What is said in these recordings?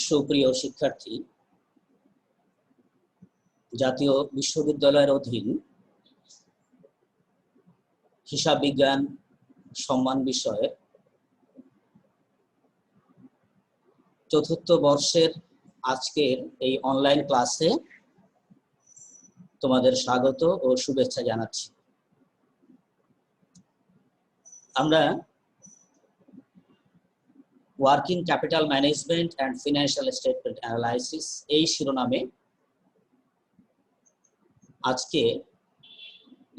সুপ্রিয় শিক্ষার্থী, জাতীয় বিশ্ববিদ্যালয়ের অধীন হিসাব বিজ্ঞান সম্মান বিষয়ে চতুর্থ বর্ষের আজকের এই অনলাইন ক্লাসে তোমাদের স্বাগত ও শুভেচ্ছা জানাচ্ছি। আমরা working capital management and financial statement analysis এই শিরোনামে আজকে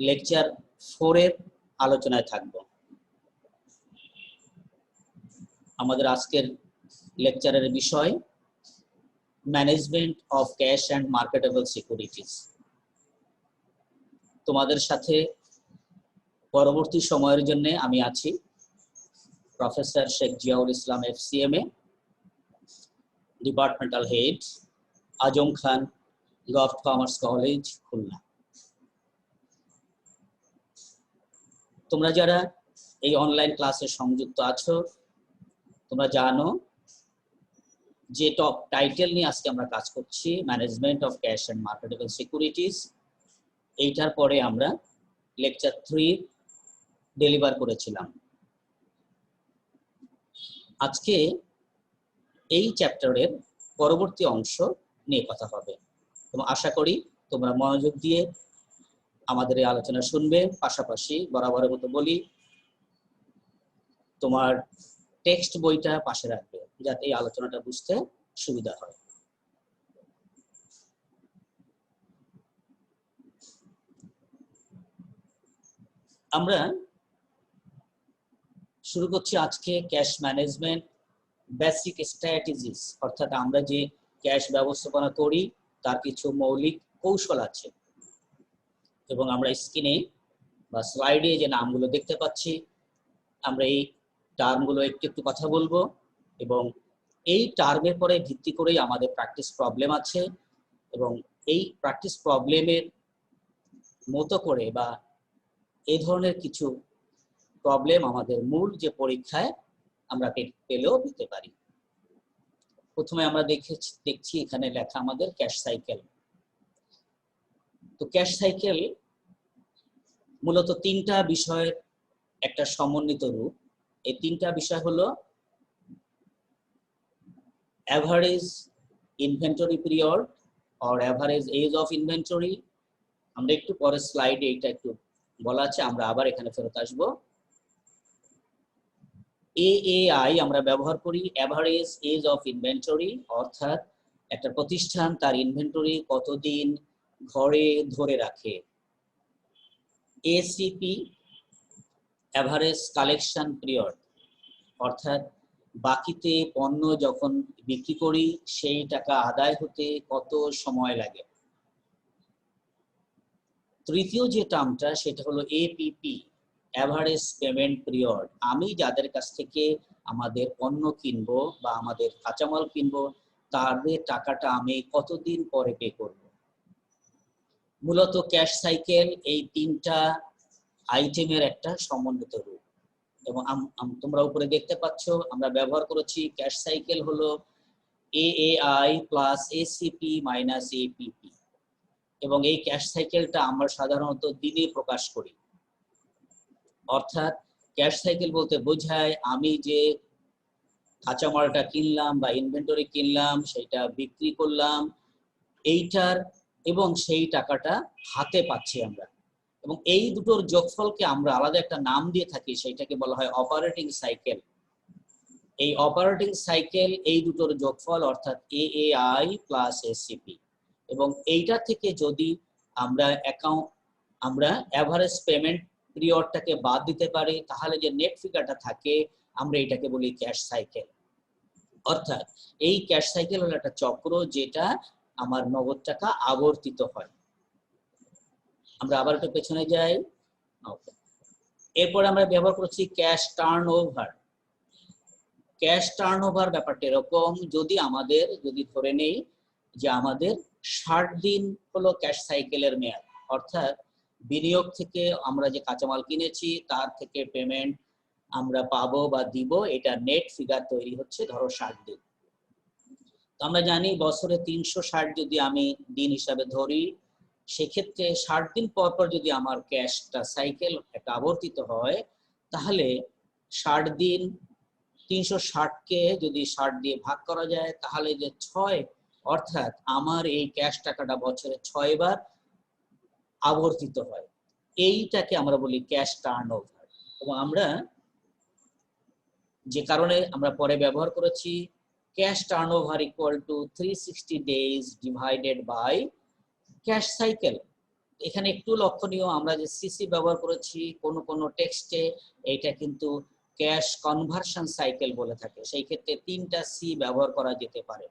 লেকচার 4 এর আলোচনায় থাকব। আমাদের আজকের লেকচারের বিষয় management of cash and marketable securities. তোমাদের সাথে পরবর্তী সময়ের জন্য আমি আছি professor Sheikh Ziaul Islam FCMA, departmental head, Azam Khan law of commerce college, Khulna. তোমরা যারা এই অনলাইন ক্লাসে সংযুক্ত আছো, তোমরা জানো যে টপ টাইটেল নিয়ে আজকে আমরা কাজ করছি, management of cash and marketable securities. এইটার পরে আমরা লেকচার 3 ডেলিভার করেছিলাম। আজকে এই চ্যাপ্টারের পরবর্তী অংশ নিয়ে কথা হবে এবং আশা করি তোমরা মনোযোগ দিয়ে আমাদের এই আলোচনা শুনবে। পাশাপাশি বরাবরের মতো বলি, তোমার টেক্সট বইটা পাশে রাখবে যাতে এই আলোচনাটা বুঝতে সুবিধা হয়। আমরা শুরু করছি আজকে ক্যাশ ম্যানেজমেন্ট বেসিক স্ট্র্যাটেজিস, অর্থাৎ আমরা যে ক্যাশ ব্যবস্থাপনা করি তার কিছু মৌলিক কৌশল আছে এবং আমরা স্ক্রিনে বা স্লাইডে যে নামগুলো দেখতে পাচ্ছি, আমরা এই টার্মগুলো একটু কথা বলবো এবং এই টার্মের পরে ভিত্তি করেই আমাদের প্র্যাকটিস প্রবলেম আছে এবং এই প্র্যাকটিস প্রবলেমের মতো করে বা এই ধরনের কিছু প্রবলেম আমাদের মূল যে পরীক্ষায় আমরা পেলেও দিতে পারি। প্রথমে আমরা দেখছি এখানে লেখা আমাদের ক্যাশ সাইকেল। তো ক্যাশ সাইকেল মূলত 3টা বিষয়ের একটা সমন্বিত রূপ। এই 3টা বিষয় হলো average inventory period or average age of inventory. আমরা একটু পরে স্লাইডে এটা একটু বলা আছে, আমরা আবার এখানে ফেরত আসবো। AAI আমরা ব্যবহার করি, অ্যাভারেজ এজ অফ ইনভেন্টরি, অর্থাৎ একটা প্রতিষ্ঠান তার ইনভেন্টরি কতদিন ঘরে ধরে রাখে। ACP অ্যাভারেজ কালেকশন পিরিয়ড, অর্থাৎ বাকিতে পণ্য যখন বিক্রি করি সেই টাকা আদায় হতে কত সময় লাগে। তৃতীয় যে টার্মটা সেটা হলো APP অ্যাভারেজ পেমেন্ট পিরিয়ড, আমি যাদের কাছ থেকে আমাদের পণ্য কিনবো বা আমাদের কাঁচামাল কিনবো তাদের টাকাটা আমি কতদিন পরে পে করব। মূলত ক্যাশ সাইকেল এই 3টা আইটেমের একটা সমন্বিত রূপ এবং তোমরা উপরে দেখতে পাচ্ছ আমরা ব্যবহার করেছি ক্যাশ সাইকেল হলো AAI plus ACP minus APP এবং এই ক্যাশ সাইকেলটা আমরা সাধারণত দিনে প্রকাশ করি। অর্থাৎ ক্যাশ সাইকেল বলতে বোঝায় আমি যে কাঁচামালটা কিনলাম বা ইনভেন্টরি কিনলাম সেটা বিক্রি করলাম এইটার এবং সেই টাকাটা হাতে পাচ্ছি আমরা, এবং এই দুটোর যোগফলকে আমরা আলাদা একটা নাম দিয়ে থাকি, সেইটাকে বলা হয় অপারেটিং সাইকেল। এই অপারেটিং সাইকেল এই দুটোর যোগফল অর্থাৎ AAI প্লাস ACP, এবং এইটা থেকে যদি আমরা অ্যাভারেজ পেমেন্ট পিরিয়ডটাকে বাদ দিতে পারি তাহলে যে নেট ফিগারটা থাকে আমরা এটাকে বলি ক্যাশ সাইকেল। অর্থাৎ এই ক্যাশ সাইকেল হলো একটা চক্র যেটা আমার নগদ টাকা আবর্তিত হয়। আমরা আবার একটু পেছনে যাই। এরপর আমরা ব্যবহার করছি ক্যাশ টার্নওভার। ক্যাশ টার্নওভার ব্যাপারটা এরকম, যদি ধরে নেই যে আমাদের 60 দিন হলো ক্যাশ সাইকেলের মেয়াদ, অর্থাৎ বিনিয়োগ থেকে আমরা যে কাঁচামাল কিনেছি তার থেকে পেমেন্ট আমরা পাবো বা দিব, এটা নেট ফিগার তৈরি হচ্ছে ধরো 60 দিন। আমরা জানি বছরে 360 যদি আমি দিন হিসাবে ধরি, সেক্ষেত্রে 60 দিন পর পর যদি আমার ক্যাশটা সাইকেল একটা আবর্তিত হয়, তাহলে 60 দিন 360-কে যদি 60 দিয়ে ভাগ করা যায়, তাহলে যে 6, অর্থাৎ আমার এই ক্যাশ টাকাটা বছরে 6 বার আবর্তিত হয়। এইটাকে আমরা বলি ক্যাশ টার্নওভার। এবং আমরা যে কারণে আমরা পরে ব্যবহার করেছি cash turnover equal to 360 days divided by cash cycle. এখানে একটু লক্ষণীয়, আমরা যে সিসি ব্যবহার করেছি কোন টেক্সটে, এটা কিন্তু ক্যাশ কনভার্সন সাইকেল বলে থাকে। সেই ক্ষেত্রে 3টা সি ব্যবহার করা যেতে পারে।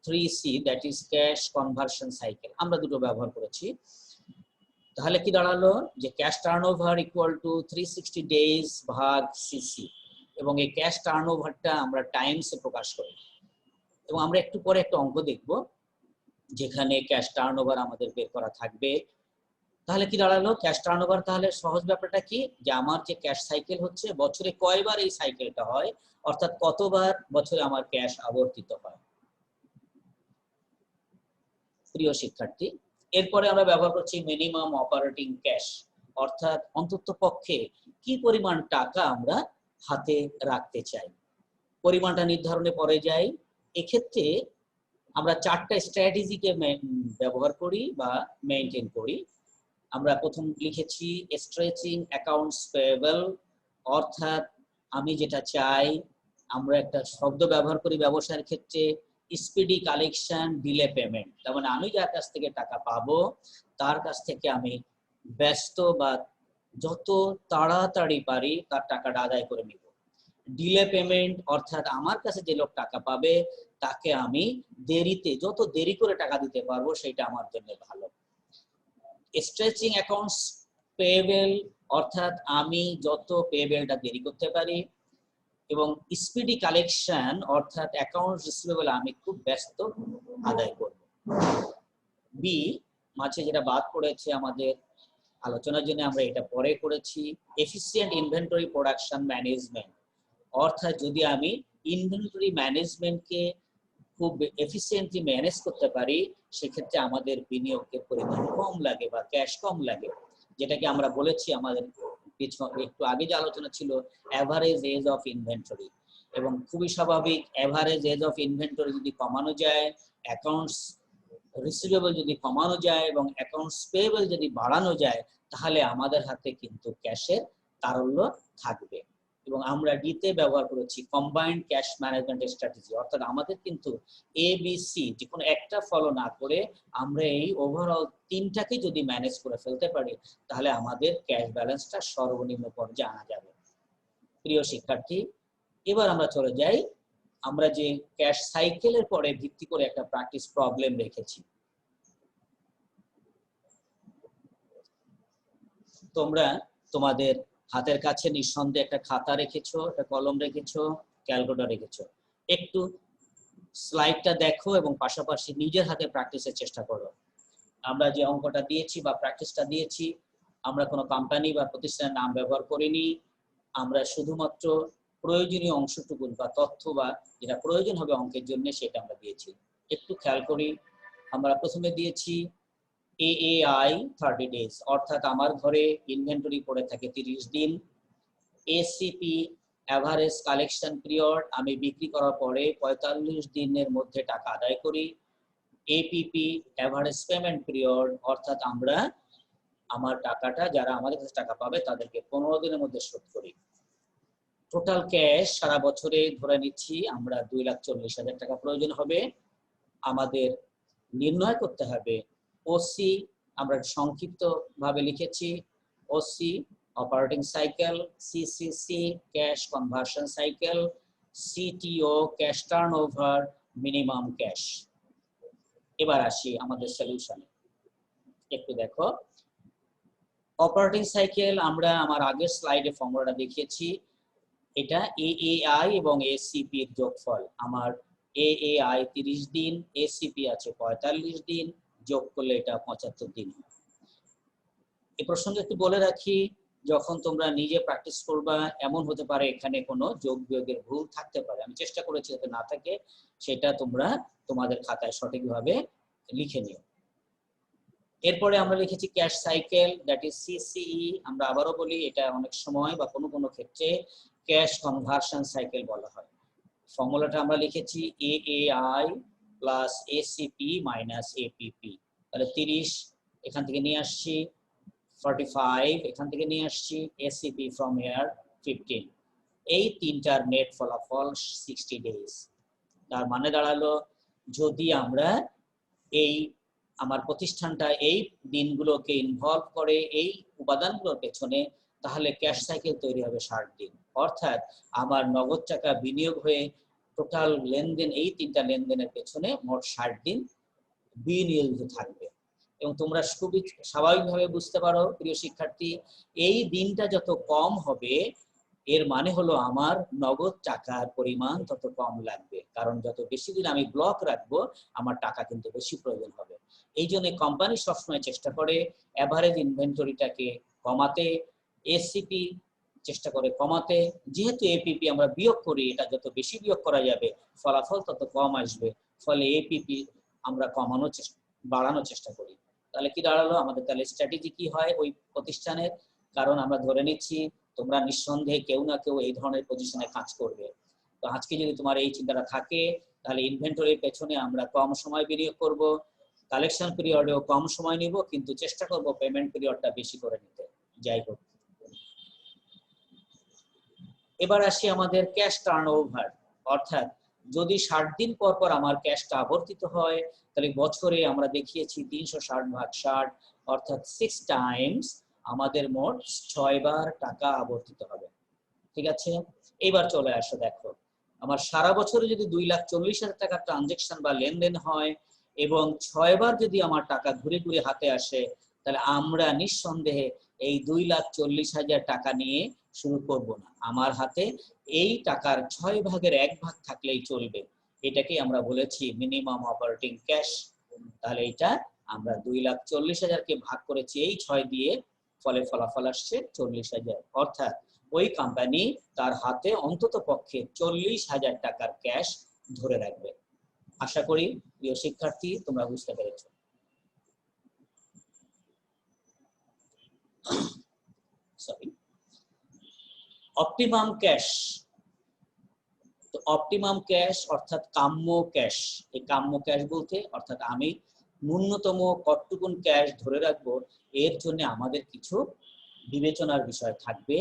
3C, that is cash conversion cycle, আমরা দুটো ব্যবহার করেছি। তাহলে কি দাঁড়ালো যে cash turnover equal to 360 days ভাগ সিসি, এবং এই ক্যাশ টার্নওভারটা আমরা টাইমসে প্রকাশ করি। এবং আমরা একটু পরে একটা অঙ্ক দেখব যেখানে ক্যাশ টার্নওভার আমাদের বের করা থাকবে। তাহলে কি দাঁড়ালো ক্যাশ টার্নওভার? তাহলে সহজ ব্যাপারটা কি, যে আমার যে ক্যাশ সাইকেল হচ্ছে বছরে কয়বার এই সাইকেলটা হয়, অর্থাৎ কতবার বছরে আমার ক্যাশ আবর্তিত হয়। প্রিয় শিক্ষার্থী, এরপরে আমরা ব্যবহার করছি মিনিমাম অপারেটিং ক্যাশ, অর্থাৎ অন্তত পক্ষে কি পরিমাণ টাকা আমরা হাতে রাখতে চাই। পরিমাণটা নির্ধারণে পরে যাই। এক্ষেত্রে আমরা 4টা স্ট্র্যাটেজিকে ব্যবহার করি বা মেনটেন করি। আমরা প্রথম লিখেছি স্ট্রেচিং অ্যাকাউন্টস পেয়েবল, অর্থাৎ আমি যেটা চাই, আমরা একটা শব্দ ব্যবহার করি ব্যবসায়ের ক্ষেত্রে, স্পিডি কালেকশন ডিলে পেমেন্ট। তার মানে আমি যার কাছ থেকে টাকা পাবো তার কাছ থেকে আমি ব্যস্ত বা যত তাড়াতাড়ি পারি তার টাকাটা আদায় করে নিব। ডিলে পেমেন্ট অর্থাৎ আমার কাছে যে লোক টাকা পাবে তাকে আমি দেরিতে, যত দেরি করে টাকা দিতে পারবো সেটা আমার জন্য ভালো। স্ট্রেচিং অ্যাকাউন্টস পেয়েবল অর্থাৎ আমি যত পেয়েবলটা দেরি করতে পারি, এবং স্পিডি কালেকশন অর্থাৎ অ্যাকাউন্ট রিসিভেবল আমি খুব ব্যস্ত আদায় করব। বি, মাঝে যেটা বাদ পড়েছে আমাদের আলোচনার জন্য, আমরা এটা পরে করেছি এফিসিয়েন্ট ইনভেন্টরি প্রোডাকশন ম্যানেজমেন্ট, অর্থাৎ যদি আমি ইনভেন্টরি ম্যানেজমেন্টকে খুব এফিসিয়েন্টলি ম্যানেজ করতে পারি, সেক্ষেত্রে আমাদের বিনিয়োগের পরিমাণ কম লাগে বা ক্যাশ কম লাগে, যেটাকে আমরা বলেছি আমাদের একটু আগে যে আলোচনা ছিল অ্যাভারেজ এজ অফ ইনভেন্টরি। এবং খুবই স্বাভাবিক, অ্যাভারেজ এজ অফ ইনভেন্টরি যদি কমানো যায়, অ্যাকাউন্টস রিসিভেবল যদি কমানো যায় এবং অ্যাকাউন্টস পেয়েবল যদি বাড়ানো যায়, তাহলে আমাদের হাতে কিন্তু ক্যাশের তারল্য থাকবে। এবং আমরা ডিতে ব্যবহার করেছি কম্বাইন্ড ক্যাশ ম্যানেজমেন্ট স্ট্র্যাটেজি, অর্থাৎ আমাদের কিন্তু ABC যে কোনো একটা ফলো না করে আমরা এই ওভারঅল 3টাকে যদি ম্যানেজ করে ফেলতে পারি, তাহলে আমাদের ক্যাশ ব্যালেন্সটা সর্বনিম্ন পর্যায়ে আনা যাবে। প্রিয় শিক্ষার্থী, এবার আমরা চলে যাই, আমরা যে ক্যাশ সাইকেলের পরে ভিত্তি করে একটা প্র্যাকটিস প্রবলেম রেখেছি। তোমরা তোমাদের হাতের কাছে নিঃসন্দেহে একটা খাতা রেখেছো, একটা কলম রেখেছো, ক্যালকুলেটর রেখেছো। একটু স্লাইডটা দেখো এবং পাশাপাশি নিজের হাতে প্র্যাকটিসের চেষ্টা করো। আমরা যে অঙ্কটা দিয়েছি বা প্র্যাকটিসটা দিয়েছি, আমরা কোনো কোম্পানি বা প্রতিষ্ঠানের নাম ব্যবহার করিনি। আমরা শুধুমাত্র প্রয়োজনীয় অংশটুকু বা তথ্য বা যেটা প্রয়োজন হবে অঙ্কের জন্য সেটা আমরা দিয়েছি। একটু খেয়াল করি, আমরা প্রথমে দিয়েছি AAI 30 days, অর্থাৎ আমার ঘরে ইনভেন্টরি পড়ে থাকে 30 দিন। ACP অ্যাভারেজ কালেকশন পিরিয়ড, আমি বিক্রি করার পরে 45 দিনের মধ্যে টাকা আদায় করি। APP অ্যাভারেজ পেমেন্ট পিরিয়ড, অর্থাৎ আমরা আমার টাকাটা যারা আমাদের কাছে টাকা পাবে তাদেরকে 15 দিনের মধ্যে শোধ করি। টোটাল ক্যাশ সারা বছরে ধরে নিচ্ছি আমরা 2,40,000 টাকা প্রয়োজন হবে। আমাদের নির্ণয় করতে হবে OC, আমরা সংক্ষিপ্ত ভাবে লিখেছি OC operating cycle, CCC cash conversion cycle, CTO cash turnover, minimum cash. এবার আসি আমাদের সলিউশনে। একটু দেখো, অপারেটিং সাইকেল আমরা আমার আগের স্লাইডে ফর্মুলাটা দেখিয়েছি, এটা AAI এবং ACP এর যোগফল। আমার AAI 30 দিন, ACP আছে 45 দিন, যোগ করলে এটা 75 দিন। এই প্রসঙ্গে একটু বলে রাখি, যখন তোমরা নিজে প্র্যাকটিস করবা এমন হতে পারে এখানে কোনো যোগ বিয়োগের ভুল থাকতে পারে, আমি চেষ্টা করেছি যাতে না থাকে, সেটা তোমরা তোমাদের খাতায় সঠিকভাবে লিখে নিও। এরপরে আমরা লিখেছি cash cycle, that is CCE. আমরা আবারও বলি এটা অনেক সময় বা কোনো কোনো ক্ষেত্রে ক্যাশ কনভার্সন সাইকেল বলা হয়। ফর্মুলাটা আমরা লিখেছি AAI plus ACP minus APP. তাহলে 30 এখান থেকে নিয়ে আসছি, 45 এখান থেকে নিয়ে আসছি, এসিপি ফ্রম হেয়ার 15। এই তিনটার নেট ফলাফল 60 ডেজ। তার মানে দাঁড়ালো যদি আমরা এই আমার প্রতিষ্ঠানটা এই দিনগুলোকে ইনভলভ করে এই উপাদানগুলোর পেছনে, তাহলে ক্যাশ সাইকেল তৈরি হবে 60 দিন। অর্থাৎ আমার নগদ টাকা বিনিয়োগ হয়ে টোটাল লেনদেন এই তিনটা লেনদেনের পেছনে মোট 60 দিন বিনিয়োগ থাকবে। এবং তোমরা খুবই স্বাভাবিকভাবে বুঝতে পারো প্রিয় শিক্ষার্থী, এই দিনটা যত কম হবে এর মানে হলো আমার নগদ টাকার পরিমাণ তত কম লাগবে, কারণ যত বেশি দিন আমি ব্লক রাখবো আমার টাকা কিন্তু বেশি প্রয়োজন হবে। এই জন্য কোম্পানি সবসময় চেষ্টা করে অ্যাভারেজ ইনভেন্টরিটাকে কমাতে, এসিপি চেষ্টা করে কমাতে। যেহেতু এপিপি আমরা বিয়োগ করি, এটা যত বেশি বিয়োগ করা যাবে ফলাফল তত কম আসবে, ফলে এপিপি আমরা বাড়ানোর চেষ্টা করি। তাহলে কি দাঁড়ালো আমাদের, তাহলে স্ট্র্যাটেজি কি হয় ওই প্রতিষ্ঠানের, কারণ আমরা ধরে নিচ্ছি তোমরা নিঃসন্দেহে কেউ না কেউ এই ধরনের পজিশনে কাজ করবে। তো আজকে যদি তোমার এই চিন্তাটা থাকে তাহলে ইনভেন্টরির পেছনে আমরা কম সময় বিনিয়োগ করব, কালেকশন পিরিয়ডেও কম সময় নিব, কিন্তু চেষ্টা করব পেমেন্ট পিরিয়ডটা বেশি করে নিতে। যাই হোক, এবার আসি আমাদের ক্যাশ টার্নওভার, অর্থাৎ যদি 60 দিন পর পর আমার ক্যাশটা আবর্তিত হয়, তাহলে বছরে আমরা দেখিয়েছি 360/60, অর্থাৎ 6 টাইমস আমাদের মোট 6 বার টাকা আবর্তিত হবে। ঠিক আছে, এবার চলে আসো, দেখো আমার সারা বছরে যদি 2,40,000 টাকা ট্রানজেকশন বা লেনদেন হয় এবং 6 বার যদি আমার টাকা ঘুরে ঘুরে হাতে আসে, তাহলে আমরা নিঃসন্দেহে এই 2,40,000 টাকা নিয়ে শুরু করব না। আমার হাতে এই টাকার 6 ভাগের 1 ভাগ থাকলেই চলবে। এটাকে আমরা বলেছি মিনিমাম অপারেটিং ক্যাশ। তাহলে এটা আমরা 2,40,000কে ভাগ করেছি এই 6 দিয়ে, ফলে ফলাফল আসছে 40,000। অর্থাৎ ওই কোম্পানি তার হাতে অন্তত পক্ষে 40,000 টাকার ক্যাশ ধরে রাখবে। আশা করি প্রিয় শিক্ষার্থী তোমরা বুঝতে পেরেছো। Sorry, optimum cash. তো অপটিমাম ক্যাশ অর্থাৎ কাম্য ক্যাশ। এই কাম্য ক্যাশ বলতে অর্থাৎ আমি ন্যূনতম কতটুকুন ক্যাশ ধরে রাখবো, এর জন্য আমাদের কিছু বিবেচনার বিষয় থাকবে।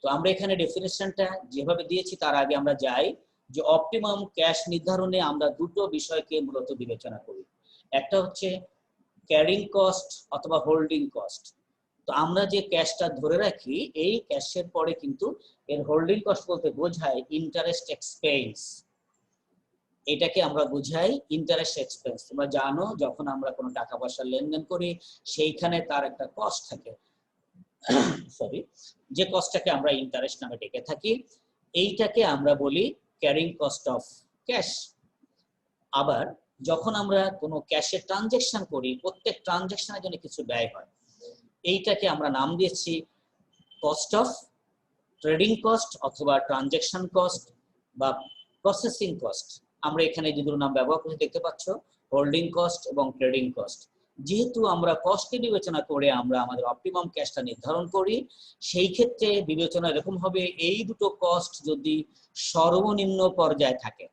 তো আমরা এখানে ডেফিনেশনটা যেভাবে দিয়েছি তার আগে আমরা যাই যে অপটিমাম ক্যাশ নির্ধারণে আমরা দুটো বিষয়কে মূলত বিবেচনা করি। একটা হচ্ছে ক্যারিং কস্ট অথবা হোল্ডিং কস্ট। তো আমরা যে ক্যাশটা ধরে রাখি এই ক্যাশের পরে কিন্তু এর হোল্ডিং কস্ট বলতে বোঝায় ইন্টারেস্ট এক্সপেন্স। এটাকে আমরা বুঝাই ইন্টারেস্ট এক্সপেন্স। তোমরা জানো যখন আমরা কোনো টাকা পয়সা লেনদেন করি সেইখানে তার একটা কস্ট থাকে, সরি, যে কস্টটাকে আমরা ইন্টারেস্ট নামে ডেকে থাকি, এইটাকে আমরা বলি ক্যারিং কস্ট অফ ক্যাশ। আবার যখন আমরা কোনো ক্যাশের ট্রানজেকশন করি প্রত্যেক ট্রানজেকশনের জন্য কিছু ব্যয় হয়, এইটাকে আমরা নাম দিয়েছি কস্ট অফ ট্রেডিং কস্ট অথবা ট্রানজেকশন কস্ট বা প্রসেসিং কস্ট। আমরা এখানে যে দুটো নাম ব্যবহার করে দেখতে পাচ্ছ, হোল্ডিং কস্ট এবং ট্রেডিং কস্ট। যেহেতু আমরা কস্টকে বিবেচনা করে আমরা আমাদের অপটিমাম ক্যাশটা নির্ধারণ করি, সেই ক্ষেত্রে বিবেচনা এরকম হবে এই দুটো কস্ট যদি সর্বনিম্ন পর্যায়ে থাকে,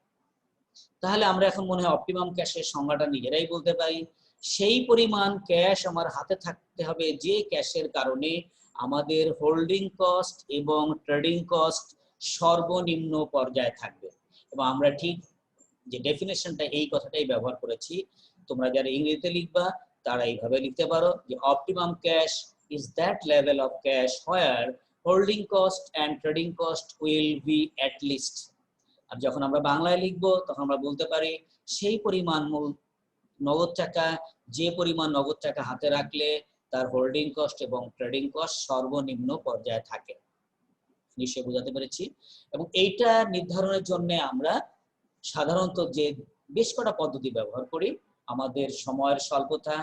তাহলে আমরা এখন মনে হয় অপটিমাম ক্যাশের সংজ্ঞাটা নিজেরাই বলতে পারি। সেই পরিমাণ ক্যাশ আমার হাতে থাকতে হবে যে ক্যাশের কারণে আমাদের হোল্ডিং কস্ট এবং ট্রেডিং কস্ট সর্বনিম্ন পর্যায়ে থাকবে। এবং আমরা ঠিক যে ডেফিনেশনটা এই কথাটাই ব্যবহার করেছি, তোমরা যারা ইংরেজিতে লিখবা তারা এইভাবে লিখতে পারো যে optimum cash is that level of cash where holding cost and trading cost will be at least. আর যখন আমরা বাংলায় লিখবো তখন আমরা বলতে পারি সেই পরিমাণ নগদ টাকা, যে পরিমাণ নগদ টাকা হাতে রাখলে তার হোল্ডিং কস্ট এবং ট্রেডিং কস্ট সর্বনিম্ন পর্যায়ে থাকে। নিশ্চয়ই বোঝাতে পেরেছি। এবং এইটা নির্ধারণের জন্য আমরা সাধারণত যে বেশ কটা পদ্ধতি ব্যবহার করি। আমাদের সময়ের স্বল্পতা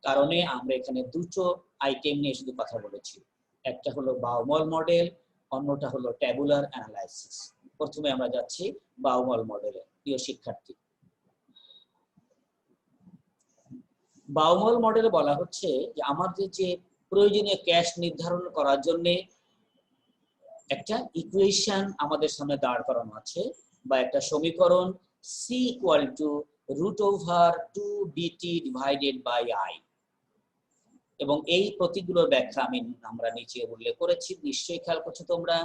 কারণে আমরা এখানে দুটো আইটেম নিয়ে শুধু কথা বলেছি। একটা হলো বাউমল মডেল, অন্যটা হলো ট্যাবুলার অ্যানালাইসিস। প্রথমে আমরা যাচ্ছি বাউমল মডেলে। প্রিয় শিক্ষার্থী, বাউমল মডেলে বলা হচ্ছে যে আমাদের যে প্রয়োজনীয় ক্যাশ নির্ধারণ করার জন্য একটা ইকুয়েশন আমাদের সামনে দাঁড় করানো আছে, বা একটা সমীকরণ c equal to √2bt divided by i। এবং এই প্রতীকগুলোর ব্যাখ্যা আমরা নিচে উল্লেখ করেছি, নিশ্চয়ই খেয়াল করছো তোমরা।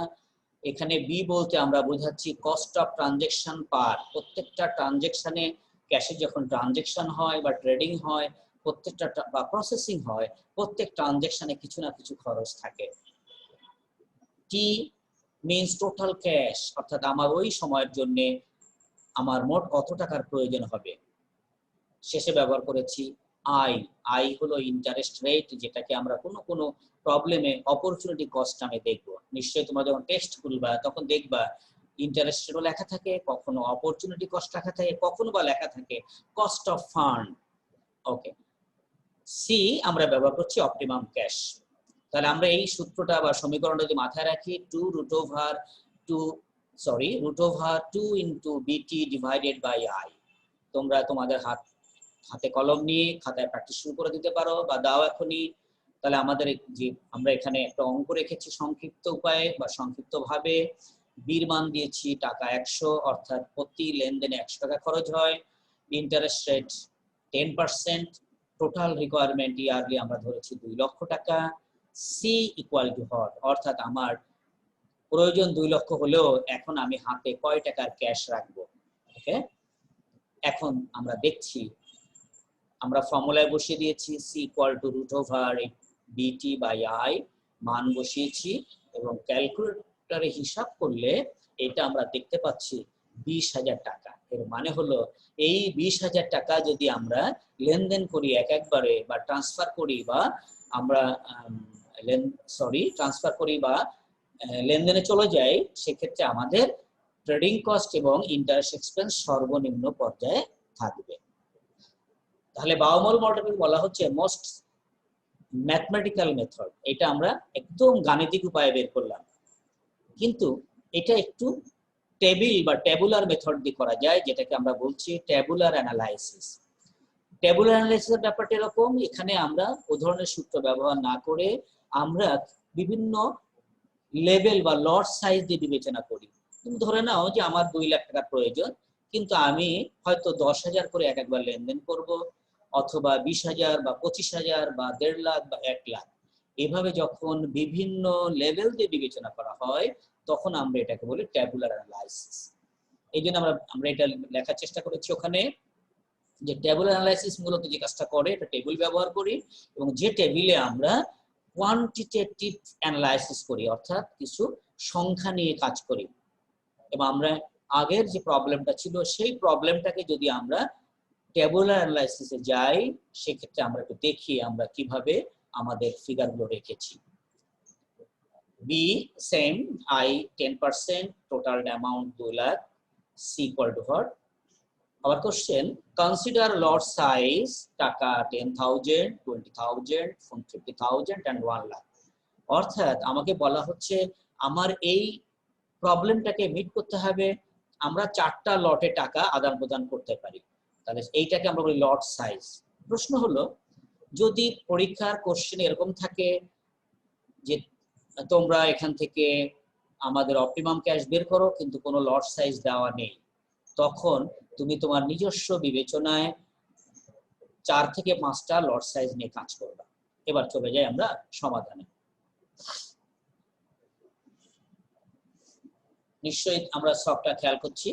এখানে বি বলতে আমরা বোঝাচ্ছি কস্ট অফ ট্রানজেকশন পার। প্রত্যেকটা ট্রানজেকশনে, ক্যাশে যখন ট্রানজেকশন হয় বা ট্রেডিং হয়, প্রত্যেকটা বা প্রসেসিং হয়, প্রত্যেক ট্রানজেকশনে কিছু না কিছু খরচ থাকে। টি মিনস টোটাল ক্যাশ, অর্থাৎ আমার ওই সময়ের জন্য আমার মোট কত টাকার প্রয়োজন হবে। শেষে ব্যবহার করেছি আই হলো ইন্টারেস্ট রেট, যেটাকে আমরা কোনো প্রবলেমে অপরচুনিটি কস্ট নামে দেখব। নিশ্চয়ই তোমরা যখন টেক্সট খুলবা তখন দেখবা ইন্টারেস্ট রেটও লেখা থাকে, কখনো অপরচুনিটি কস্ট লেখা থাকে, কখনো বা লেখা থাকে cost of fund. Okay, see আমরা ব্যবহার করছি অপটিমাম ক্যাশ। তাহলে আমরা এই সূত্রটা বা সমীকরণটা যদি মাথায় রাখি, √2 ইন্টু বিটি ডিভাইডেড বাই আই। তোমরা তোমাদের হাতে কলম নিয়ে খাতায় প্র্যাকটিস শুরু করে দিতে পারো বা দাও এখনই। তাহলে আমাদের যে আমরা এখানে একটা অঙ্ক রেখেছি সংক্ষিপ্ত উপায়ে বা সংক্ষিপ্ত ভাবে। বির মান দিয়েছি টাকা 100, অর্থাৎ প্রতি লেনদেনে 100 টাকা খরচ হয়। Interest rate 10%, total requirement yearly আমরা ধরেছি 2 লক্ষ টাকা। সি ইকুয়াল টু হট, অর্থাৎ আমার প্রয়োজন 2 লক্ষ হলেও এখন আমি হাতে কয় টাকার ক্যাশ রাখবো। ওকে, এখন আমরা দেখছি, আমরা ফর্মুলায় বসিয়ে দিয়েছি c equal to √bt by i, মান বসিয়েছি এবং ক্যালকুলেটরে হিসাব করলে এটা আমরা দেখতে পাচ্ছি 20,000 টাকা। এর মানে হলো এই 20,000 টাকা যদি আমরা লেনদেন করি একবারে, বা ট্রান্সফার করি, বা আমরা লেনদেনে চলে যাই, সেক্ষেত্রে আমাদের ট্রেডিং কস্ট এবং ইন্টারেস্ট এক্সপেন্স সর্বনিম্ন পর্যায়ে থাকবে। তাহলে বাউমল মডেল বলা হচ্ছে মোস্ট ম্যাথমেটিক্যাল মেথড। এটা আমরা একদম গাণিতিক উপায়ে বের করলাম, কিন্তু এটা একটু টেবিল বা ট্যাবুলার মেথড দিয়ে করা যায়, যেটাকে আমরা বলছি ট্যাবুলার অ্যানালাইসিস। ট্যাবুলার অ্যানালাইসিসের ব্যাপারটা এরকম, এখানে আমরা উদাহরণের সূত্র ব্যবহার না করে আমরা বিভিন্ন লেভেল বা লট সাইজ দিয়ে বিবেচনা করি। তুমি ধরে নাও যে আমার 2 লাখ টাকার প্রয়োজন, কিন্তু আমি হয়তো 10,000 করে একবার লেনদেন করব, অথবা 20,000 বা 25,000 বা 1.5 লাখ বা 1 লাখ। এভাবে যখন বিভিন্ন লেভেল দিয়ে বিবেচনা করা হয়, তখন আমরা এটাকে বলি ট্যাবুলার অ্যানালাইসিস। এই জন্য আমরা এটা লেখার চেষ্টা করেছি ওখানে, যে ট্যাবুলার অ্যানালাইসিস মূলত যে কাজটা করে, এটা টেবিল ব্যবহার করি, এবং যে টেবিলে আমরা কোয়ান্টিটেটিভ অ্যানালাইসিস করি, অর্থাৎ কিছু সংখ্যা নিয়ে কাজ করি। এবং আমরা আগের যে প্রবলেমটা ছিল, সেই প্রবলেমটাকে যদি আমরা ট্যাবুলার অ্যানালাইসিসে যাই, সেক্ষেত্রে আমরা একটু দেখি আমরা কিভাবে আমাদের ফিগারগুলো রেখেছি। B same, I 10%, total amount 2 lakh, C equal to what. Our question, consider lot size টাকা 10,000, 20,000, 50,000 and 1 lakh. অর্থাৎ আমাকে বলা হচ্ছে আমার এই প্রবলেমটাকে মিট করতে হবে, আমরা 4টা লটে টাকা আদান প্রদান করতে পারি। তাহলে এইটাকে আমরা বলি লট সাইজ। প্রশ্ন হলো, যদি পরীক্ষার কোশ্চেন এরকম থাকে যে তোমরা এখান থেকে আমাদের অপটিমাম ক্যাশ বের করো, কিন্তু কোনো লট সাইজ দেওয়া নেই, তখন তুমি তোমার নিজস্ব বিবেচনায় 4 থেকে 5টা লট সাইজ নিয়ে কাজ করবা। এবার চলে যাই আমরা সমাধানে। নিশ্চয়ই আমরা সবটা খেয়াল করছি।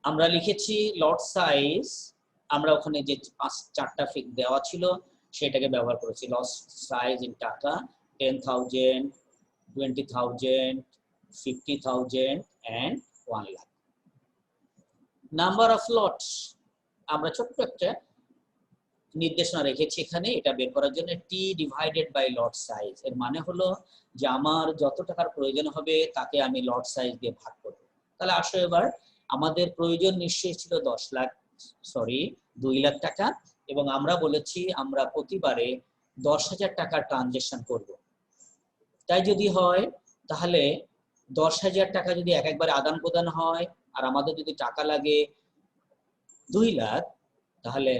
আমরা লিখেছি লট সাইজ, আমরা ওখানে যে 4টা ফিগ দেওয়া ছিল সেটাকে ব্যবহার করেছি। লট সাইজ ইন টাকা 10,000, 20,000, 50,000 and 1 lakh. Number of lots, আমরা ছোট্ট একটা নির্দেশনা রেখেছি এখানে এটা বের করার জন্য, T divided by lot size. এর মানে হলো যে আমার যত টাকার প্রয়োজন হবে তাকে আমি লট সাইজ দিয়ে ভাগ করব। তাহলে আসো এবার, আমাদের প্রয়োজন নিশ্চয়ই ছিল 2 লাখ টাকা, এবং আমরা বলেছি আমরা প্রতিবারে 10,000 টাকা ট্রানজেকশন করব। তাই যদি হয় তাহলে 10,000 টাকা যদি একবারে আদান প্রদান হয় আর আমাদের যদি টাকা লাগে 2 লাখ, তাহলে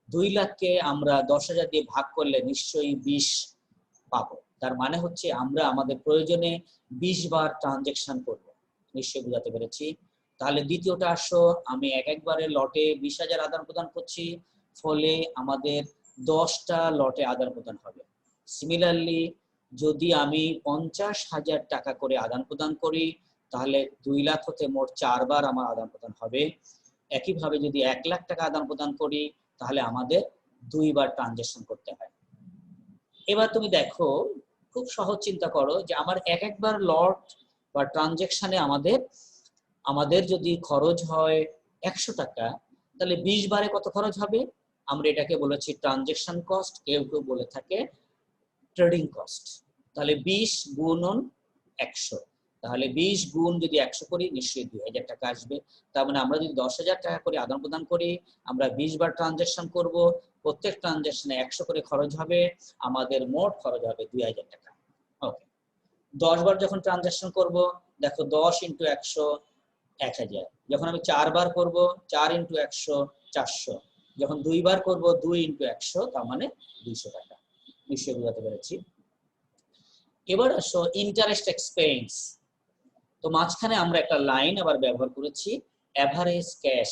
2 লাখকে আমরা 10,000 দিয়ে ভাগ করলে নিশ্চয়ই 20 পাবো। তার মানে হচ্ছে আমরা আমাদের প্রয়োজনে 20 বার ট্রানজেকশন করব। নিশ্চয়ই বুঝাতে পেরেছি। তাহলে দ্বিতীয়টা আসো, আমি একবারে লটে 20,000 আদান প্রদান করছি, ফলে আমাদের 10টা লটে আদান প্রদান হবে। সিমিলারলি যদি আমি 50,000 টাকা করে আদান প্রদান করি তাহলে 2 লাখ হতে মোট 4 বার আমার আদান প্রদান হবে। একইভাবে যদি 1 লাখ টাকা আদান প্রদান করি তাহলে আমাদের 2 বার ট্রানজেকশন করতে হয়। এবার তুমি দেখো, খুব সহজ চিন্তা করো যে আমার একবার লট বা ট্রানজেকশনে আমাদের যদি খরচ হয় 100 টাকা, তাহলে 20 বারে কত খরচ হবে? আমরা এটাকে বলেছি ট্রানজেকশন কস্ট, কেউ কেউ বলে থাকে ট্রেডিং কস্ট। তাহলে 20 গুণন 100, তাহলে 20 গুণ যদি 100 করি নিশ্চয়ই 2,000 টাকা আসবে। তার মানে আমরা যদি 10,000 টাকা করে আদান প্রদান করি, আমরা 20 বার ট্রানজেকশন করব, প্রত্যেক ট্রানজেকশনে 100 করে খরচ হবে, আমাদের মোট খরচ হবে 2,000 টাকা। ওকে, 10 বার যখন ট্রানজেকশন করব, দেখো 10 × 100 1000, যখন আমি 4 বার করব 4 × 100 400, যখন 2 বার করব 2 × 100, তার মানে 200 টাকা। নিশ্চয়ই বুঝাতে পেরেছি। এবার আসো ইন্টারেস্ট এক্সপেন্স। তো মাঝখানে আমরা একটা লাইন আবার ব্যবহার করেছি, এভারেজ ক্যাশ।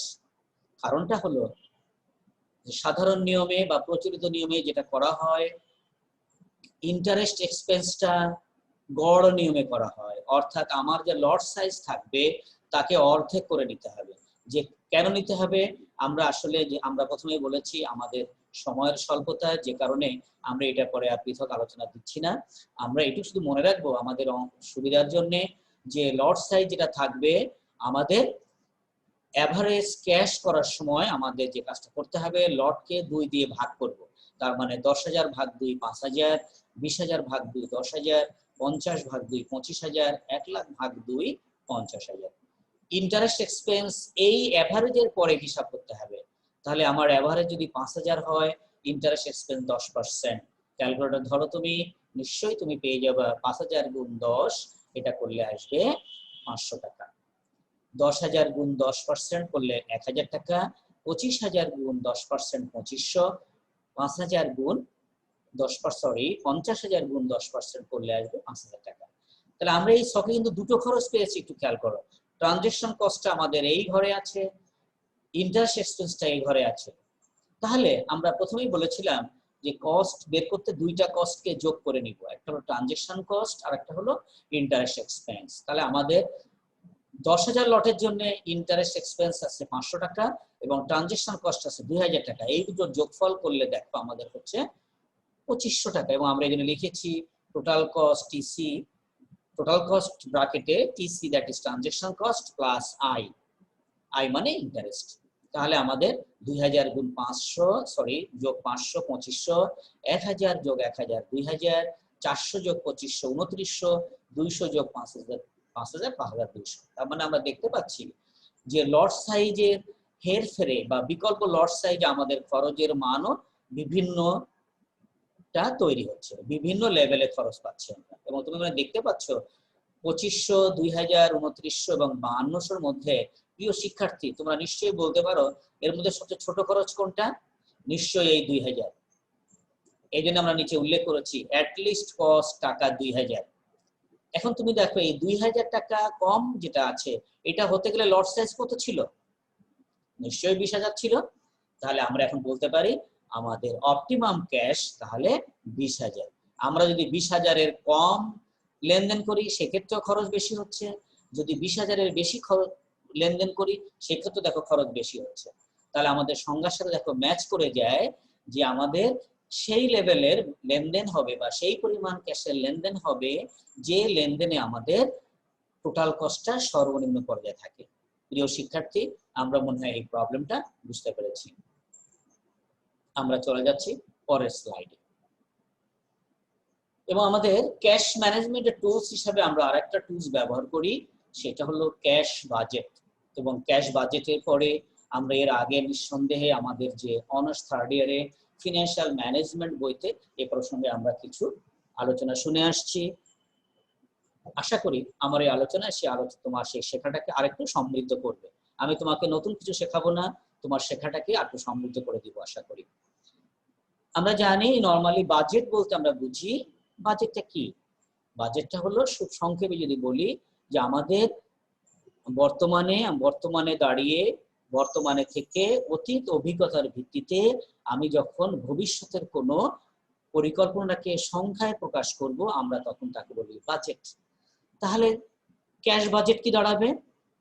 কারণটা হলো যে সাধারণ নিয়মে বা প্রচলিত নিয়মে যেটা করা হয়, ইন্টারেস্ট এক্সপেন্সটা গড় নিয়মে করা হয়, অর্থাৎ আমার যে লট সাইজ থাকবে তাকে অর্ধেক করে নিতে হবে। যে কেন নিতে হবে, আমরা আসলে যে আমরা প্রথমেই বলেছি আমাদের সময়ের স্বল্পতা, যে কারণে আমরা এটা পরে আর পৃথক আলোচনা দিচ্ছি না। আমরা এটুকু শুধু মনে রাখবো আমাদের সুবিধার জন্য, যে লট সাইজ যেটা থাকবে আমাদের এভারেজ ক্যাশ করার সময় আমাদের যে কাজটা করতে হবে, লটকে 2 দিয়ে ভাগ করব। তার মানে 10,000 ভাগ 2 5,000, 20,000 ভাগ 2 10,000, 50 ভাগ 2 25,000, 1 লাখ ভাগ 2 50,000। ইন্টারেস্ট এক্সপেন্স এই এভারেজের পরে হিসাব করতে হবে। তাহলে আমার এভারেজ যদি 5,000 হয়, ইন্টারেস্ট এক্সপেন্স 10%। ক্যালকুলেটর ধরো তুমি, নিশ্চয়ই তুমি পেয়ে যাবে 5,000 গুণ 10, এটা করলে আসবে 500 টাকা। 10,000 গুণ 10% করলে 1,000 টাকা, 25,000 গুণ 10% 2500, 5,000 গুণ 50,000 গুণ 10% করলে আসবে 5,000 টাকা। তাহলে আমরা এই ছকে কিন্তু দুটো খরচ পেয়েছি, একটু খেয়াল করো। ট্রানজেকশন কস্টটা আমাদের এই ঘরে আছে, ইন্টারেস্ট এক্সপেন্সটা এই ঘরে আছে। তাহলে আমরা প্রথমেই বলেছিলাম যে কস্ট বের করতে দুইটা কস্টকে যোগ করে নিব, একটা হলো ট্রানজেকশন কস্ট আর একটা হলো ইন্টারেস্ট এক্সপেন্স। তাহলে আমাদের 10,000 লটের জন্য ইন্টারেস্ট এক্সপেন্স আছে 500 টাকা এবং ট্রানজেকশন কস্ট আছে 2,000 টাকা। এই দুটোর যোগফল করলে দেখো আমাদের হচ্ছে 2,500 টাকা। এবং আমরা এখানে লিখেছি total cost TC, total cost ব্র্যাকেটে TC, that is transaction cost, plus I মানে ইন্টারেস্ট। তাহলে আমাদের 2,000 গুণ 500 যোগ 500 2500, 1,000 যোগ 1,000 2,000, 400 যোগ 2500 2900, 200 যোগ 5,000 5,200। তার মানে আমরা দেখতে পাচ্ছি যে লট সাইজের হেরফেরে বা বিকল্প লট সাইজে আমাদের খরচের মানও বিভিন্নটা তৈরি হচ্ছে, বিভিন্ন লেভেলে খরচ পাচ্ছে আমরা। এবং তুমি দেখতে পাচ্ছ 2500, 2,000, 2900 এবং 5200-র মধ্যে, প্রিয় শিক্ষার্থী তোমরা নিশ্চয়ই বলতে পারো এর মধ্যে সবচেয়ে ছোট খরচ কোনটা? নিশ্চয়ই এই 2,000। এই জন্য আমরা নিচে উল্লেখ করেছি অ্যাটলিস্ট কস্ট টাকা 2,000। এখন তুমি দেখো এই 2,000 টাকা কম যেটা আছে, এটা হতে গেলে লট সাইজ কত ছিল? নিশ্চয়ই 20,000 ছিল। তাহলে আমরা এখন বলতে পারি আমাদের অপটিমাম ক্যাশ তাহলে 20,000। আমরা যদি 20,000-এর কম লেনদেন করি সেক্ষেত্রেও খরচ বেশি হচ্ছে, যদি 20,000-এর বেশি লেনদেন করি সেক্ষেত্রে দেখো খরচ বেশি হচ্ছে। তাহলে আমাদের সংজ্ঞার সাথে দেখো ম্যাচ করে যায় যে আমাদের সেই লেভেলের লেনদেন হবে বা সেই পরিমাণ ক্যাশের লেনদেন হবে যে লেনদেনে আমাদের টোটাল কস্টটা সর্বনিম্ন পর্যায়ে থাকে। প্রিয় শিক্ষার্থী, আমরা মনে হয় এই প্রবলেমটা বুঝতে পেরেছি। আমরা চলে যাচ্ছি পরের স্লাইডে। এবং আমাদের ক্যাশ ম্যানেজমেন্টের টুলস হিসাবে আমরা আরেকটা টুলস ব্যবহার করি, সেটা হলো ক্যাশ বাজেট। এবং ক্যাশ বাজেটের পরে আমরা এর আগে নিঃসন্দেহে আমাদের যে অনার্স থার্ড ইয়ারে ফিনান্সিয়াল ম্যানেজমেন্ট বইতে এই প্রসঙ্গে আমরা কিছু আলোচনা শুনে আসছি। আশা করি আমার এই আলোচনায় তোমার সেই শেখাটাকে আরেকটু সমৃদ্ধ করবে। আমি তোমাকে নতুন কিছু শেখাবো না, তোমার শেখাটাকে আরেকটু সমৃদ্ধ করে দিব আশা করি। আমরা জানি নর্মালি বাজেট বলতে আমরা বুঝি, বাজেটটা কি? বাজেটটা হলো খুব সংক্ষেপে যদি বলি যে আমাদের বর্তমানে দাঁড়িয়ে বর্তমানে থেকে অতীত অভিজ্ঞতার ভিত্তিতে আমি যখন ভবিষ্যতের কোনো পরিকল্পনাকে সংখ্যায় প্রকাশ করব, আমরা তখন তাকে বলি বাজেট। তাহলে ক্যাশ বাজেট কি দাঁড়াবে?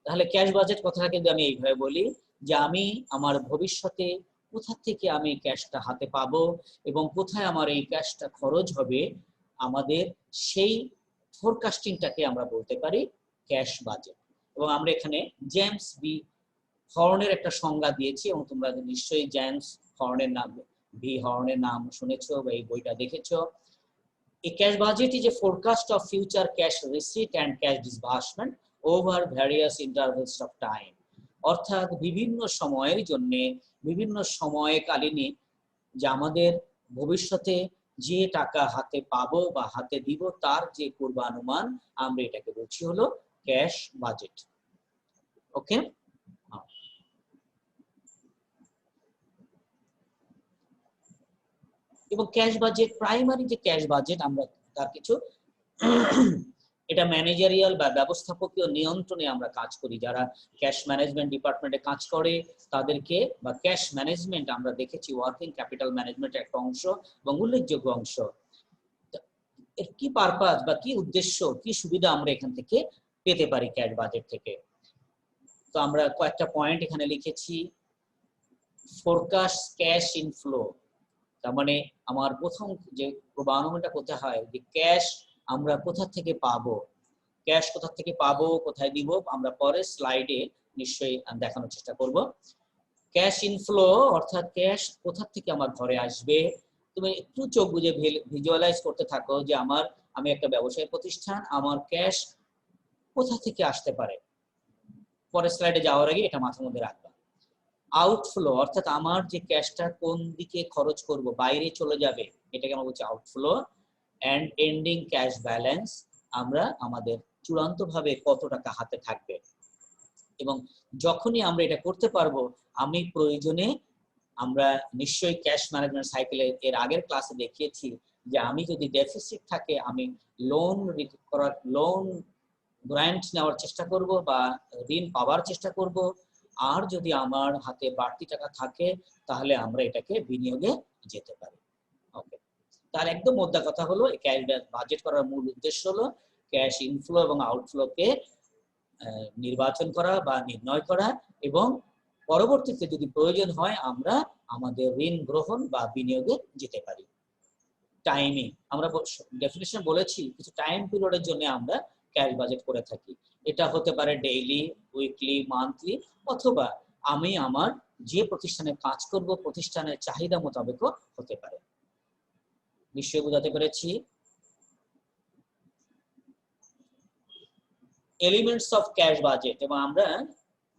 তাহলে ক্যাশ বাজেট কথাটা কিন্তু আমি এইভাবে বলি যে আমি আমার ভবিষ্যতে কোথা থেকে আমি ক্যাশটা হাতে পাবো এবং কোথায় আমার এই ক্যাশটা খরচ হবে, আমাদের সেই ফোরকাস্টিংটাকে আমরা বলতে পারি ক্যাশ বাজেট। এবং আমরা এখানে জেমস বি হর্নের একটা সংজ্ঞা দিয়েছি এবং তোমরা নিশ্চয়ই জেমস হর্নের নাম শুনেছো বা এই বইটা দেখেছো। A cash budget is a forecast of future cash receipt and cash disbursement over various intervals of time. অর্থাৎ বিভিন্ন সময়ের জন্য বিভিন্ন সময়কালীন যে আমাদের ভবিষ্যতে যে টাকা হাতে পাবো বা হাতে দিব তার যে পূর্বানুমান, আমরা এটাকে বলছি হলো ক্যাশ বাজেট। ওকে, এবং ক্যাশ বাজেট, প্রাইমারি যে ক্যাশ বাজেট, আমরা তার কিছু এটা ম্যানেজারিয়াল বা ব্যবস্থাপকীয় নিয়ন্ত্রণে আমরা কাজ করি। যারা ক্যাশ ম্যানেজমেন্ট ডিপার্টমেন্টে কাজ করে তাদেরকে, বা ক্যাশ ম্যানেজমেন্ট আমরা দেখেছি ওয়ার্কিং ক্যাপিটাল ম্যানেজমেন্টের একটা অংশ এবং উল্লেখযোগ্য অংশ। এর কি পারপাস বা কি উদ্দেশ্য, কি সুবিধা আমরা এখান থেকে পেতে পারি ক্যাশ বাজেট থেকে? তো আমরা কয়েকটা পয়েন্ট এখানে লিখেছি। ফোরকাস্ট ক্যাশ ইনফ্লো, তার মানে আমার প্রথম যে পূর্বানুমানটা করতে হয় যে ক্যাশ আমরা কোথা থেকে পাবো, ক্যাশ কোথা থেকে পাবো, কোথায় দিব, আমরা পরের স্লাইডে নিশ্চয়ই দেখানোর চেষ্টা করব। ক্যাশ ইনফ্লো অর্থাৎ ক্যাশ কোথা থেকে আমার ঘরে আসবে। তুমি একটু চোখ বুজে ভিজুয়ালাইজ করতে থাকো যে আমি একটা ব্যবসায়ী প্রতিষ্ঠান, আমার ক্যাশ কোথা থেকে আসতে পারে। পরের স্লাইডে যাওয়ার আগে এটা মাথার মধ্যে রাখবা। আউটফ্লো অর্থাৎ আমার যে ক্যাশটা কোন দিকে খরচ করব, বাইরে চলে যাবে, এটাকে আমরা বলছি outflow. And ending cash balance, আমরা আমাদের চূড়ান্তভাবে কত টাকা হাতে থাকবে। এবং যখনই আমরা এটা করতে পারবো, আমি প্রয়োজনে, আমরা নিশ্চয়ই ক্যাশ ম্যানেজমেন্ট সাইকেলে এর আগের ক্লাসে দেখিয়েছি যে আমি যদি ডেফিসিট থাকে আমি লোন গ্রান্ট নেওয়ার চেষ্টা করব বা ঋণ পাওয়ার চেষ্টা করব। আর যদি আমার হাতে বাড়তি টাকা থাকে তাহলে আমরা এটাকে বিনিয়োগে যেতে পারি। ওকে, তার একদম মোদ্দা কথা হলো ক্যাশ বাজেট করার মূল উদ্দেশ্য হলো ক্যাশ ইনফ্লো এবং আউটফ্লোকে নির্বাচন করা বা নির্ণয় করা, এবং পরবর্তীতে যদি প্রয়োজন হয় আমরা আমাদের ঋণ গ্রহণ বা বিনিয়োগে যেতে পারি। টাইমিং, আমরা ডেফিনিশন বলেছি কিছু টাইম পিরিয়ডের জন্য আমরা ক্যাশ বাজেট করে থাকি। এটা হতে পারে ডেইলি, উইকলি, মান্থলি, অথবা আমি আমার যে প্রতিষ্ঠানে কাজ করব প্রতিষ্ঠানের চাহিদা মোতাবেকও হতে পারে। নিশ্চয়ই বোঝাতে পেরেছি। এলিমেন্টস অফ ক্যাশ বাজেট, এবং আমরা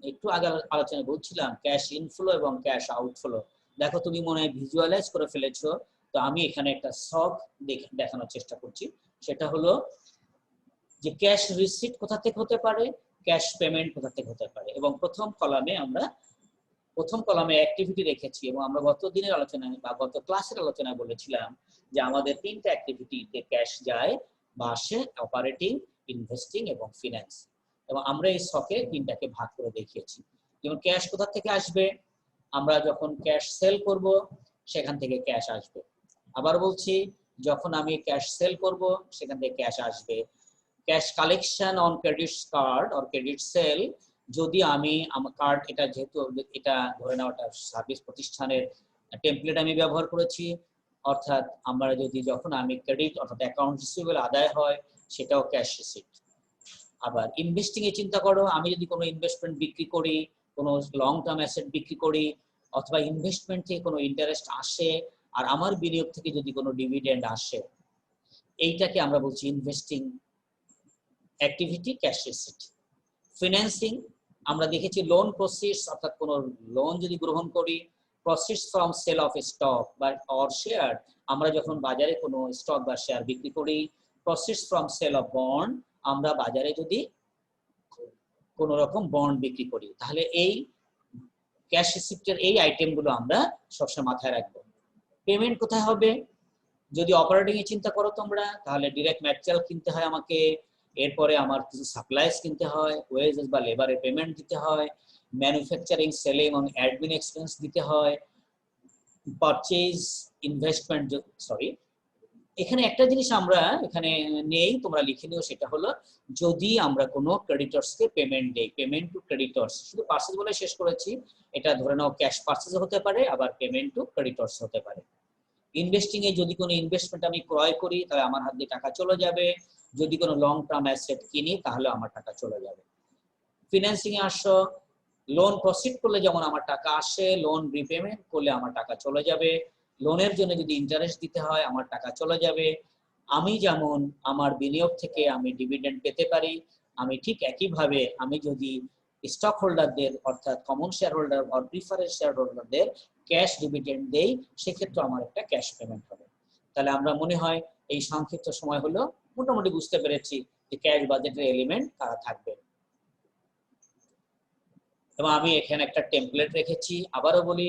একটু আগে আলোচনা বলছিলাম ক্যাশ ইনফ্লো এবং ক্যাশ আউটফ্লো। দেখো তুমি মনে হয় ভিজুয়ালাইজ করে ফেলেছো, তো আমি এখানে একটা শখ দেখানোর চেষ্টা করছি। সেটা হলো যে ক্যাশ রিসিট কোথা থেকে হতে পারে, ক্যাশ পেমেন্ট কোথা থেকে হতে পারে। এবং প্রথম কলামে অ্যাক্টিভিটি রেখেছি, এবং আমরা গত দিনের আলোচনায় বা গত ক্লাসের আলোচনায় বলেছিলাম যে আমাদের তিনটা অ্যাক্টিভিটিতে ক্যাশ যায়, বা আসে: অপারেটিং, ইনভেস্টিং এবং ফিনান্স। এবং আমরা এই শখে তিনটাকে ভাগ করে দেখিয়েছি। যেমন ক্যাশ কোথা থেকে আসবে, আমরা যখন ক্যাশ সেল করব সেখান থেকে ক্যাশ আসবে। আবার বলছি, যখন আমি ক্যাশ সেল করব সেখান থেকে ক্যাশ আসবে। Cash collection on credit card or credit sell, যদি আমি আমার কার্ড, এটা যেহেতু এটা ধরে নেওয়াটা সার্ভিস প্রতিষ্ঠানের টেমপ্লেট আমি ব্যবহার করেছি, অর্থাৎ আমরা যদি যখন আমি ক্রেডিট অর্থাৎ অ্যাকাউন্ট রিসিভেবল আদায় হয় সেটাও ক্যাশ রিসিট। আবার ইনভেস্টিং এ চিন্তা করো, আমি যদি কোনো ইনভেস্টমেন্ট বিক্রি করি, কোনো লং টার্ম অ্যাসেট বিক্রি করি, অথবা ইনভেস্টমেন্ট থেকে কোনো ইন্টারেস্ট আসে আর আমার বিনিয়োগ থেকে যদি কোনো ডিভিডেন্ড আসে, এইটাকে আমরা বলছি investing activity, cash receipt. Financing, আমরা দেখেছি লোন প্রসিডস, অর্থাৎ কোনো লোন যদি গ্রহণ করি proceeds from sale of stock বা অর শেয়ার, আমরা যখন বাজারে কোনো স্টক বা শেয়ার বিক্রি করি। Proceeds from sale of bond, আমরা বাজারে যদি কোনো রকম বন্ড বিক্রি করি, তাহলে এই ক্যাশ রিসিপ্টের এই আইটেমগুলো আমরা সবসময় মাথায় রাখবো। পেমেন্ট কোথায় হবে? যদি অপারেটিং এ চিন্তা করো তোমরা, তাহলে ডিরেক্ট ম্যাটেরিয়াল কিনতে হয় আমাকে, এরপরে আমার কিছু সাপ্লাইজ কিনতে হয়, ওয়েজেস বা লেবারের পেমেন্ট দিতে হয়, ম্যানুফ্যাকচারিং, সেলিং এবং অ্যাডমিন এক্সপেন্স দিতে হয়, পারচেজ, ইনভেস্টমেন্ট, সরি এখানে একটা জিনিস আমরা এখানে নেই, তোমরা লিখে নিও, সেটা হলো যদি আমরা কোনো ক্রেডিটরসকে পেমেন্ট দেই, পেমেন্ট টু ক্রেডিটরস, শুধু পার্সেস বলে শেষ করেছি, এটা ধরে নাও ক্যাশ পার্সেস হতে পারে, আবার পেমেন্ট টু ক্রেডিটরস হতে পারে। ইনভেস্টিং এ যদি কোনো ইনভেস্টমেন্ট আমি ক্রয় করি, তাহলে আমার হাত দিয়ে টাকা চলে যাবে। যদি কোনো লং টার্ম অ্যাসেট কিনি, তাহলে আমার টাকা চলে যাবে। ফিন্যান্সিং এ আসো, লোন প্রসিড করলে যেমন আমার টাকা আসে, লোন রিপেমেন্ট করলে আমার টাকা চলে যাবে। লোনের জন্য যদি ইন্টারেস্ট দিতে হয়, আমার টাকা চলে যাবে। আমি যেমন আমার বিনিয়োগ থেকে আমি ডিভিডেন্ড পেতে পারি, আমি ঠিক একইভাবে আমি যদি স্টক হোল্ডারদের অর্থাৎ কমন শেয়ার হোল্ডার বা প্রিফারেন্স শেয়ার হোল্ডারদের ক্যাশ ডিভিডেন্ড দেই, সেক্ষেত্রে আমার একটা ক্যাশ পেমেন্ট হবে। তাহলে আমরা মনে হয় এই সংক্ষিপ্ত সময় হলো মোটামুটি বুঝতে পেরেছি যে ক্যাশ বাজেটের এলিমেন্ট কারা থাকবে। এবং আমি এখানে একটা টেমপ্লেট রেখেছি। আবারও বলি,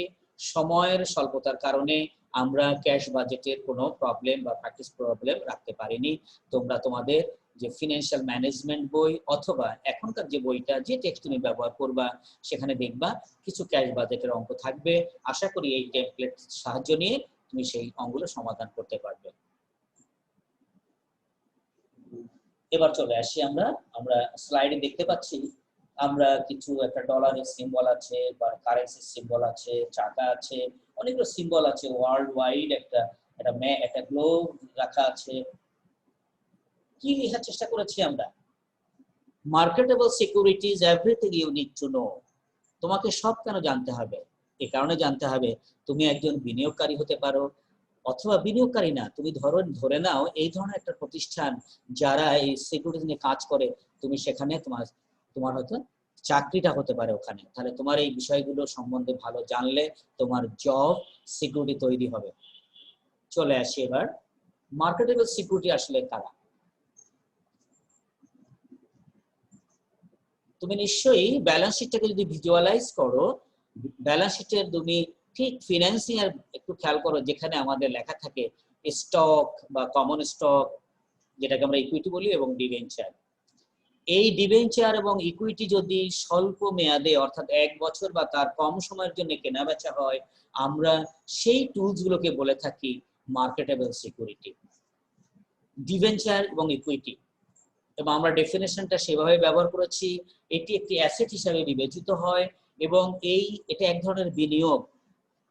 সময়ের স্বল্পতার কারণে আমরা ক্যাশ বাজেটের কোনো প্রবলেম বা প্র্যাকটিস প্রবলেম রাখতে পারিনি। তোমরা তোমাদের যে ফিনান্সিয়াল ম্যানেজমেন্ট বই অথবা এখনকার যে বইটা, যে টেক্সট তুমি ব্যবহার করবা, সেখানে দেখবা কিছু ক্যাশ বাজেটের অঙ্ক থাকবে। আশা করি এই টেমপ্লেট সাহায্য নিয়ে তুমি সেই অঙ্কগুলো সমাধান করতে পারবে। এবার চলে আসি আমরা স্লাইডে দেখতে পাচ্ছি আমরা কিছু একটা ডলারের সিম্বল আছে বা কারেন্সির সিম্বল আছে, চাকা আছে, অনেকগুলো সিম্বল আছে, ওয়ার্ল্ড ওয়াইড একটা গ্লোব রাখা আছে। কি লেখার চেষ্টা করেছি আমরা? Marketable securities everything you need to know. তোমাকে সব কেন জানতে হবে? এই কারণে জানতে হবে, তুমি একজন বিনিয়োগকারী হতে পারো, অথবা বিনিয়োগকারী না, তুমি ধরে নাও এই ধরনের একটা প্রতিষ্ঠান যারা এই সিকিউরিটি নিয়ে কাজ করে, তুমি সেখানে তোমার হয়তো চাকরিটা হতে পারে ওখানে। তাহলে তোমার এই বিষয়গুলো সম্বন্ধে ভালো জানলে তোমার জব সিকিউরিটি তৈরি হবে। চলে আসি এবার, মার্কেটেবল সিকিউরিটি আসলে কারা? তুমি নিশ্চয়ই ব্যালেন্স শিটটাকে যদি ভিজুয়ালাইজ করো, ব্যালেন্স শিটের তুমি ঠিক ফিনান্সিং এর একটু খেয়াল করো, যেখানে আমাদের লেখা থাকে স্টক বা কমন স্টক, যেটাকে আমরা ইকুইটি বলি, এবং ডিবেঞ্চার। এই ডিবেঞ্চার এবং ইকুইটি যদি স্বল্প মেয়াদে অর্থাৎ 1 বছর বা তার কম সময়ের জন্য কেনা বেচা হয়, আমরা সেই টুলস গুলোকে বলে থাকি মার্কেটেবল সিকিউরিটি, ডিবেঞ্চার এবং ইকুইটি। এবং আমরা ডেফিনেশনটা সেভাবে ব্যবহার করেছি, এটি একটি অ্যাসেট হিসাবে বিবেচিত হয় এবং এটা এক ধরনের বিনিয়োগ।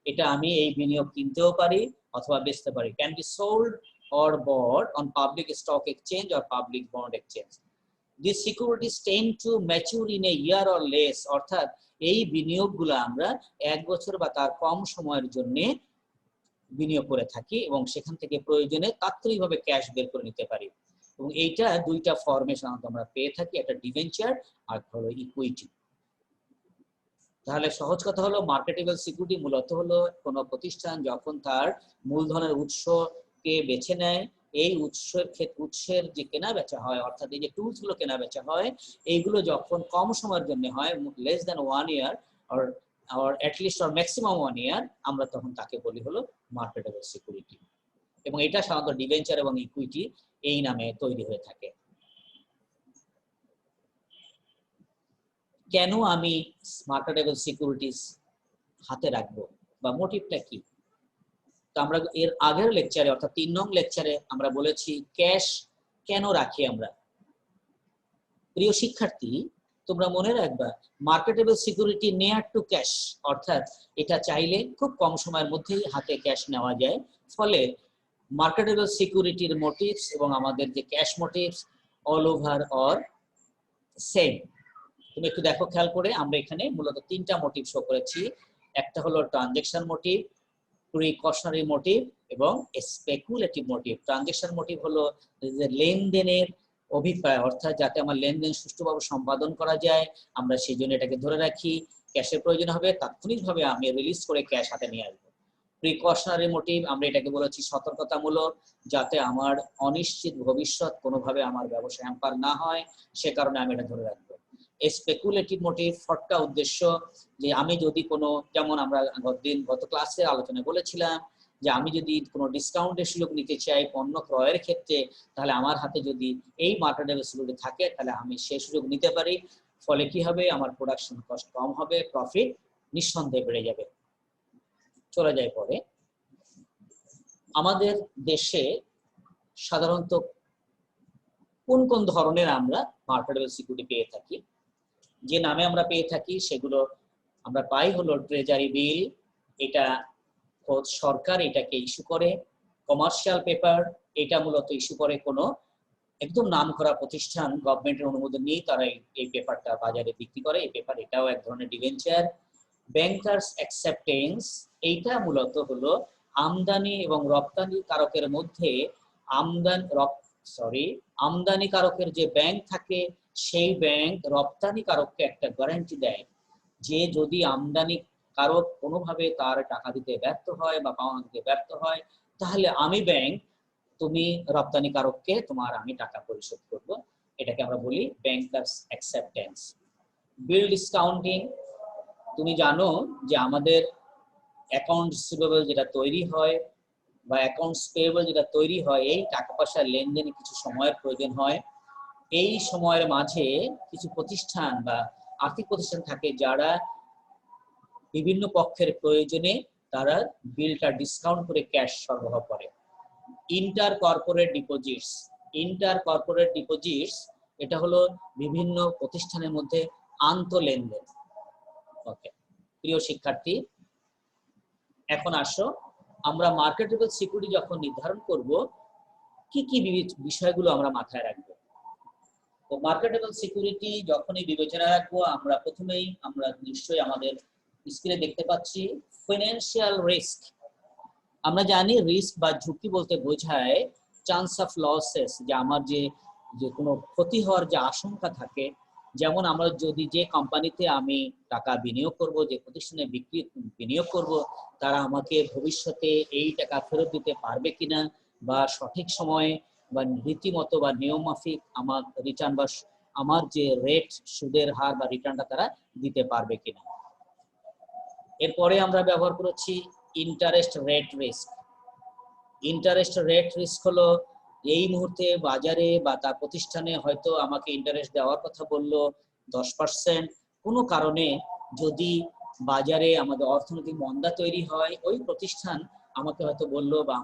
এটা আমি এই বিনিয়োগ কিনতেও পারি অথবা বেচতে পারি। Can be sold or bought on public stock exchange or public bond exchange. These securities tend to mature in a year or less, অর্থাৎ এই বিনিয়োগগুলো আমরা 1 বছর বা তার কম সময়ের জন্য বিনিয়োগ করে থাকি এবং সেখান থেকে প্রয়োজনে তাৎক্ষণিকভাবে ক্যাশ বের করে নিতে পারি। এবং এইটা দুইটা ফর্মে সাধারণত আমরা পেয়ে থাকি, একটা ডিবেঞ্চার আর হলো ইকুইটি। তাহলে সহজ কথা হলো, মার্কেটেবল সিকিউরিটি মূলত হলো কোনো প্রতিষ্ঠান যখন তার মূলধনের উৎসকে বেছে নেয়, এই উৎসের যে কেনা বেচা হয়, অর্থাৎ এই যে টুলস গুলো কেনা বেচা হয়, এইগুলো যখন কম সময়ের জন্য হয়, less than 1 year or at least or maximum 1 year, আমরা তখন তাকে বলি হলো মার্কেটেবল সিকিউরিটি। এবং এটা সাধারণত ডিবেঞ্চার এবং ইকুইটি এই নামে তৈরি হয়ে থাকে। কেন আমি মার্কেটেবল সিকিউরিটিজ হাতে রাখবো বা মোটিভটা কি? তো আমরা এর আগের লেকচারে অর্থাৎ 3 নং লেকচারে আমরা বলেছি ক্যাশ কেন রাখি আমরা। প্রিয় শিক্ষার্থী, তোমরা মনে রাখবা, marketable security near to cash, অর্থাৎ এটা চাইলে খুব কম সময়ের মধ্যেই হাতে ক্যাশ নেওয়া যায়। ফলে মার্কেটেবল সিকিউরিটির মোটিভস এবং আমাদের যে cash motives all over or same. তুমি একটু দেখো খেয়াল করে, আমরা এখানে মূলত 3টা মোটিভ শো করেছি। একটা হলো ট্রানজ্যাকশন মোটিভ, প্রিকশনারি মোটিভ এবং স্পেকুলেটিভ মোটিভ। ট্রানজ্যাকশন মোটিভ হলো যে লেনদেনের অভিপ্রায়, অর্থাৎ যাতে আমার লেনদেন সুষ্ঠুভাবে সম্পাদন করা যায়, আমরা সেই জন্য এটাকে ধরে রাখি। ক্যাশের প্রয়োজন হবে, তাৎক্ষণিকভাবে আমি রিলিজ করে ক্যাশ হাতে নিয়ে আসবো। প্রিকশনারি মোটিভ, আমরা এটাকে বলেছি সতর্কতামূলক, যাতে আমার অনিশ্চিত ভবিষ্যৎ কোনোভাবে আমার ব্যবসা হ্যাম্পার না হয়, সে কারণে আমি এটা ধরে রাখবো। স্পেকুলেটিভ মোটিভ, ফটকা উদ্দেশ্য, যে আমি যদি কোনো, যেমন আমরা গত ক্লাসে আলোচনায় বলেছিলাম যে আমি যদি কোনো ডিসকাউন্টের সুযোগ নিতে চাই পণ্য ক্রয়ের ক্ষেত্রে, তাহলে আমার হাতে যদি এই মার্কেটেবল সিকিউরিটি থাকে তাহলে আমি সেই সুযোগ নিতে পারি। ফলে কি হবে, আমার প্রোডাকশন কস্ট কম হবে, প্রফিট নিঃসন্দেহে বেড়ে যাবে। চলে যায় পরে, আমাদের দেশে সাধারণত কোন কোন ধরনের আমরা মার্কেটেবল সিকিউরিটি পেয়ে থাকি। যে নামে আমরা পেয়ে থাকি সেগুলো আমরা পাই হলো ট্রেজারি বিল, এটা সরকার এটাকে ইস্যু করে। কমার্শিয়াল পেপার, এটা মূলত ইস্যু করে কোনো একদম নামকরা প্রতিষ্ঠান, গভর্নমেন্টের অনুমোদন নিয়ে তারা এই পেপারটা বাজারে বিক্রি করে। এই পেপার, এটাও এক ধরনের ডিবেঞ্চার। ব্যাংকার্স অ্যাকসেপ্টেন্স, এইটা মূলত হলো আমদানি এবং রপ্তানি কারকের মধ্যে আমদানি কারকের যে ব্যাংক থাকে, সেই ব্যাংক রপ্তানি কারককে একটা গ্যারান্টি দেয় যে যদি আমদানি কারক কোনোভাবে তার টাকা দিতে ব্যর্থ হয় বা পাওনা দিতে ব্যর্থ হয়, তাহলে আমি ব্যাংক, তুমি রপ্তানি কারককে আমি টাকা পরিশোধ করব। এটাকে আমরা বলি ব্যাংকার্স অ্যাকসেপ্টেন্স। বিল ডিসকাউন্টিং, তুমি জানো যে আমাদের অ্যাকাউন্ট রিসিভেবল যেটা তৈরি হয় বা অ্যাকাউন্টস পেয়েবল যেটা তৈরি হয়, এই টাকা পয়সার লেনদেনে কিছু সময়ের প্রয়োজন হয়। এই সময়ের মাঝে কিছু প্রতিষ্ঠান বা আর্থিক প্রতিষ্ঠান থাকে যারা বিভিন্ন পক্ষের প্রয়োজনে তারা বিলটা ডিসকাউন্ট করে ক্যাশ সরবরাহ করে। ইন্টার কর্পোরেট ডিপোজিটস, এটা হলো বিভিন্ন প্রতিষ্ঠানের মধ্যে আন্তঃলেনদেন। ওকে প্রিয় শিক্ষার্থী, এখন আসো আমরা মার্কেটেবল সিকিউরিটি যখন নির্ধারণ করব কি কি বিষয়গুলো আমরা মাথায় রাখবো। তো মার্কেটেবল সিকিউরিটি যখনই বিবেচনা রাখবো, আমরা প্রথমেই নিশ্চয়ই আমাদের স্ক্রিনে দেখতে পাচ্ছি ফিনান্সিয়াল রিস্ক। আমরা জানি রিস্ক বা ঝুঁকি বলতে বোঝায় চান্স অফ লসেস, যে আমার যে কোনো ক্ষতি হওয়ার যে আশঙ্কা থাকে। যেমন আমরা যদি যে কোম্পানিতে আমি টাকা বিনিয়োগ করব, যে প্রতিষ্ঠানে বিনিয়োগ করব, তারা আমাকে ভবিষ্যতে এই টাকা ফেরত দিতে পারবে কিনা, বা সঠিক সময়ে বা রীতিমতো বা নিয়ম মাফিক আমার রিটার্ন বা আমার যে রেট, সুদের হার বা রিটার্নটা তারা দিতে পারবে কিনা। এরপরে আমরা ব্যবহার করেছি interest rate risk. Interest rate risk হলো এই মুহূর্তে বাজারে বা তার প্রতিষ্ঠানে হয়তো আমাকে ইন্টারেস্ট দেওয়ার কথা বললো 10%, কোনো কারণে যদি বাজারে আমাদের অর্থনৈতিক মন্দা তৈরি হয়, ওই প্রতিষ্ঠান আমাকে হয়তো বললো বা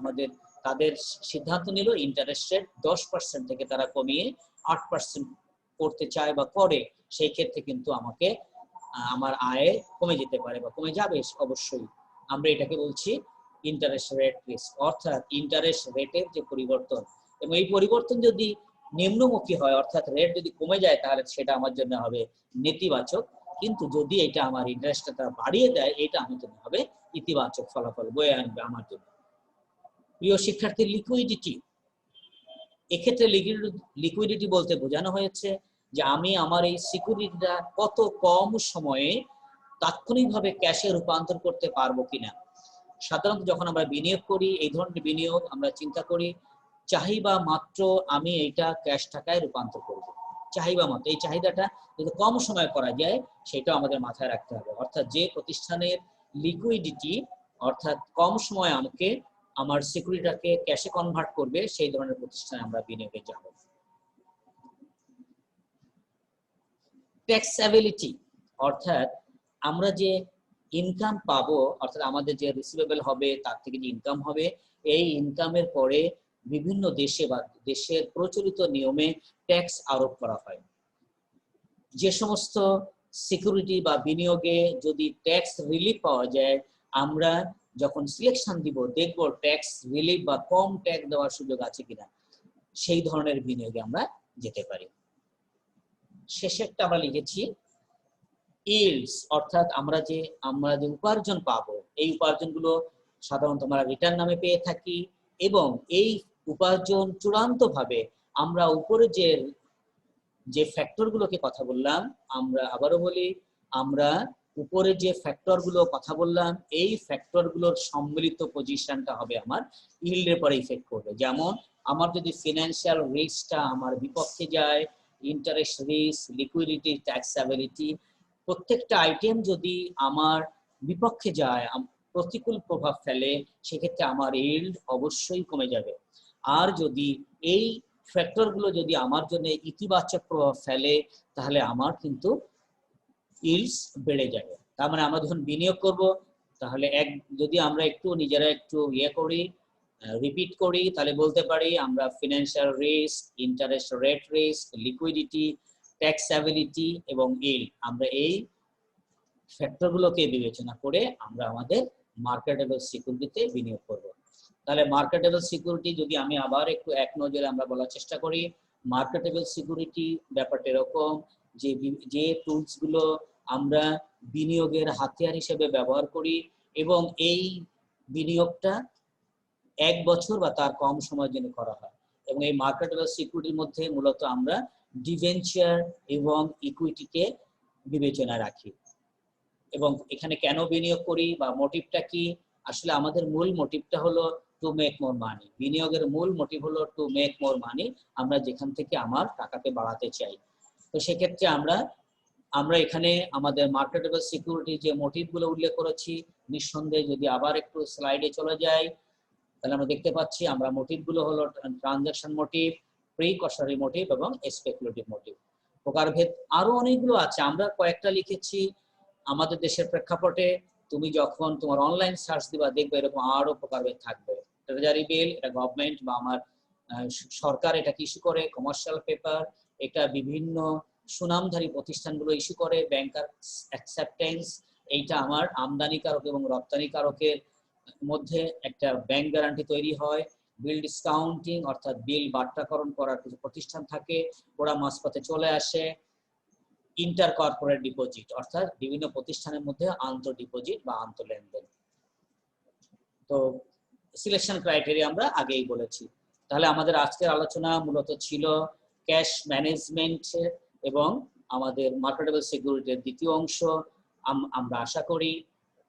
তাদের সিদ্ধান্ত নিল ইন্টারেস্ট রেট 10% থেকে তারা কমিয়ে 8% করতে চায় বা করে। সেই ক্ষেত্রে কিন্তু আমাকে আমার আয় কমে যেতে পারে বা কমে যাবে অবশ্যই। আমরা এটাকে বলছি ইন্টারেস্ট রেট রিস্ক, অর্থাৎ ইন্টারেস্ট রেটের যে পরিবর্তন, এবং এই পরিবর্তন যদি নিম্নমুখী হয়, অর্থাৎ রেট যদি কমে যায়, তাহলে সেটা আমার জন্য হবে নেতিবাচক। কিন্তু যদি এটা আমার ইন্টারেস্টটা তারা বাড়িয়ে দেয়, এটা আমার জন্য হবে ইতিবাচক ফলাফল বয়ে আনবে আমার জন্য। প্রিয় শিক্ষার্থী, লিকুইডিটি, এক্ষেত্রে লিকুইডিটি বলতে বোঝানো হয়েছে যে আমি আমার এই সিকিউরিটিটা কত কম সময়ে তাৎক্ষণিকভাবে ক্যাশে রূপান্তর করতে পারবো কিনা। সাধারণত যখন আমরা বিনিয়োগ করি, এই ধরনের বিনিয়োগ আমরা চিন্তা করি চাহিদা মাত্র আমি এইটা ক্যাশ টাকায় রূপান্তর করব, চাহিদা মাত্র। এই চাহিদাটা যদি কম সময় করা যায়, সেটাও আমাদের মাথায় রাখতে হবে। অর্থাৎ যে প্রতিষ্ঠানের লিকুইডিটি, অর্থাৎ কম সময় আমাকে আমার সিকিউরিটিটাকে ক্যাশে কনভার্ট করবে, সেই ধরনের প্রতিষ্ঠানে আমরা বিনিয়োগে যাব। ট্যাক্সেবিলিটি, অর্থাৎ আমরা যে ইনকাম পাবো, অর্থাৎ আমাদের যে রিসিভেবল হবে তার থেকে যে ইনকাম হবে, এই ইনকামের পরে বিভিন্ন দেশে বা দেশের প্রচলিত নিয়মে ট্যাক্স আরোপ করা হয়। যে সমস্ত সিকিউরিটি বা বিনিয়োগে যদি ট্যাক্স রিলিফ পাওয়া যায়, আমরা যখন সিলেকশন দিব দেখব ট্যাক্স রিলিফ বা কম ট্যাক্স দেওয়ার সুযোগ আছে কিনা, সেই ধরনের বিনিয়োগে আমরা যেতে পারি। শেষেরটা আমরা লিখেছি ইল্ডস, অর্থাৎ আমরা যে উপার্জন পাবো, এই উপার্জনগুলো সাধারণত আমরা রিটার্ন নামে পেয়ে থাকি, এবং এই উপার্জন চূড়ান্তভাবে আমরা উপরে যে ফ্যাক্টরগুলোকে কথা বললাম, আমরা আবারও বলি, আমরা উপরে যে ফ্যাক্টরগুলো কথা বললাম এই ফ্যাক্টরগুলোর সম্মিলিত পজিশনটা হবে আমার ইল্ডের পরে ইফেক্ট করবে। যেমন আমার যদি ফিনান্সিয়াল রিস্কটা আমার বিপক্ষে যায়, ইন্টারেস্ট রিস্ক, লিকুইডিটি, ট্যাক্সেবিলিটি, প্রত্যেকটা আইটেম যদি আমার বিপক্ষে যায়, প্রতিকূল প্রভাব ফেলে, সেক্ষেত্রে আমার ইল্ড অবশ্যই কমে যাবে। আর যদি এই ফ্যাক্টরগুলো যদি আমার জন্য ইতিবাচক প্রভাব ফেলে, তাহলে আমার কিন্তু ইল্ডস বেড়ে যাবে। তার মানে আমরা যখন বিনিয়োগ করব, তাহলে যদি আমরা একটু নিজেরা একটু করি, রিপিট করি, তাহলে বলতে পারি আমরা financial risk, interest rate risk, liquidity, taxability এবং ইল্ড, আমরা এই ফ্যাক্টরগুলোকে বিবেচনা করে আমরা আমাদের মার্কেটেবল সিকিউরিটিতে বিনিয়োগ করব। তাহলে মার্কেটেবল সিকিউরিটি যদি আমি আবার একটু এক নজরে আমরা বলার চেষ্টা করি, মার্কেটেবল সিকিউরিটি ব্যাপারটা এরকম যে টুলসগুলো আমরা বিনিয়োগের হাতিয়ার হিসেবে ব্যবহার করি এবং এই বিনিয়োগটা 1 বছর বা তার কম সময়ের জন্য করা হয়। এবং এই মার্কেটেবল সিকিউরিটির মধ্যে মূলত আমরা ডিভেঞ্চার এবং ইকুইটিকে বিবেচনায় রাখি। এবং এখানে কেন বিনিয়োগ করি বা মোটিভটা কি? আসলে আমাদের মূল মোটিভটা হলো টু মেক মোর মানি। বিনিয়োগের মূল মোটিভ হলো টু মেক মোর মানি, আমরা যেখান থেকে আমার টাকাকে বাড়াতে চাই। তো সেক্ষেত্রে আমরা এখানে আমাদের মার্কেটেবল সিকিউরিটি যে মোটিভগুলো উল্লেখ করেছি, নিঃসন্দেহে যদি আবার একটু স্লাইডে চলে যাই, তাহলে আমরা দেখতে পাচ্ছি আমরা মোটিভগুলো হলো ট্রানজাকশন মোটিভ, প্রিকশনারি মোটিভ এবং স্পেকুলেটিভ মোটিভ। প্রকারভেদ আরো অনেকগুলো আছে, আমরা কয়েকটা লিখেছি আমাদের দেশের প্রেক্ষাপটে। তুমি যখন তোমার অনলাইন সার্চ দিবা দেখবে এরকম আরো প্রকারভেদ থাকবে। ট্রেজারি বিল, এটা গভর্নমেন্ট বা আমার সরকার এটাকে ইস্যু করে। কমার্শিয়াল পেপার, এটা বিভিন্ন সুনামধারী প্রতিষ্ঠানগুলো ইস্যু করে। ব্যাংকার অ্যাকসেপ্টেন্স, এইটা আমার আমদানিকারক এবং রপ্তানিকারকের মধ্যে একটা ব্যাংক গ্যারান্টি তৈরি হয়। বিল ডিসকাউন্টিং, অর্থাৎ বিল বাট্টাকরণ করার কিছু প্রতিষ্ঠান থাকে, ওরা মাঝপথে চলে আসে। ইন্টার কর্পোরেট ডিপোজিট, অর্থাৎ বিভিন্ন প্রতিষ্ঠানের মধ্যে আন্তঃ ডিপোজিট বা আন্তঃ লেনদেন। তো সিলেকশন ক্রাইটেরিয়া আমরা আগেই বলেছি। তাহলে আমাদের আজকের আলোচনা মূলত ছিল ক্যাশ ম্যানেজমেন্ট এবং আমাদের মার্কেটেবল সিকিউরিটির দ্বিতীয় অংশ। আমরা আশা করি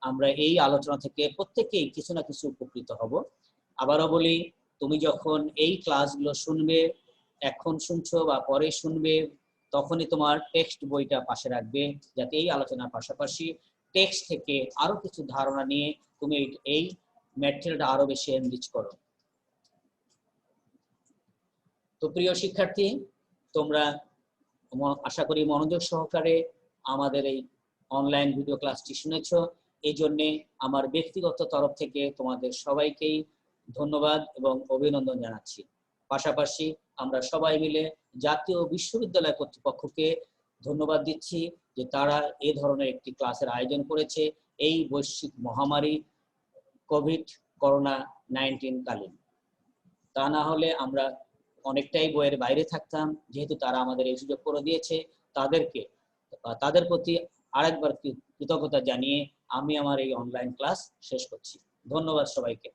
আমরা এই আলোচনা থেকে প্রত্যেকেই কিছু না কিছু উপকৃত হব। আবারও বলি, তুমি যখন এই ক্লাসগুলো শুনবে, এখন শুনছো বা পরে শুনবে, তখনই তোমার টেক্সট বইটা পাশে রাখবে, যাতে এই আলোচনার পাশাপাশি টেক্সট থেকে আরো কিছু ধারণা নিয়ে তুমি এই ম্যাটেরিয়ালটা আরো বেশি এনরিচ করো। তো প্রিয় শিক্ষার্থী, তোমরা আশা করি মনোযোগ সহকারে আমাদের এই অনলাইন ভিডিও ক্লাসটি শুনেছো। এই জন্যে আমার ব্যক্তিগত তরফ থেকে তোমাদের সবাইকেই ধন্যবাদ এবং অভিনন্দন জানাচ্ছি। পাশাপাশি আমরা সবাই মিলে জাতীয় বিশ্ববিদ্যালয় কর্তৃপক্ষকে ধন্যবাদ দিচ্ছি যে তারা এই ধরনের একটি ক্লাসের আয়োজন করেছে এই বৈশ্বিক মহামারী করোনা-19 কালীন। তা না হলে আমরা অনেকটাই বইয়ের বাইরে থাকতাম। যেহেতু তারা আমাদের এই সুযোগ করে দিয়েছে, তাদের প্রতি আরেকবার কৃতজ্ঞতা জানিয়ে আমি আমার এই অনলাইন ক্লাস শেষ করছি। ধন্যবাদ সবাইকে।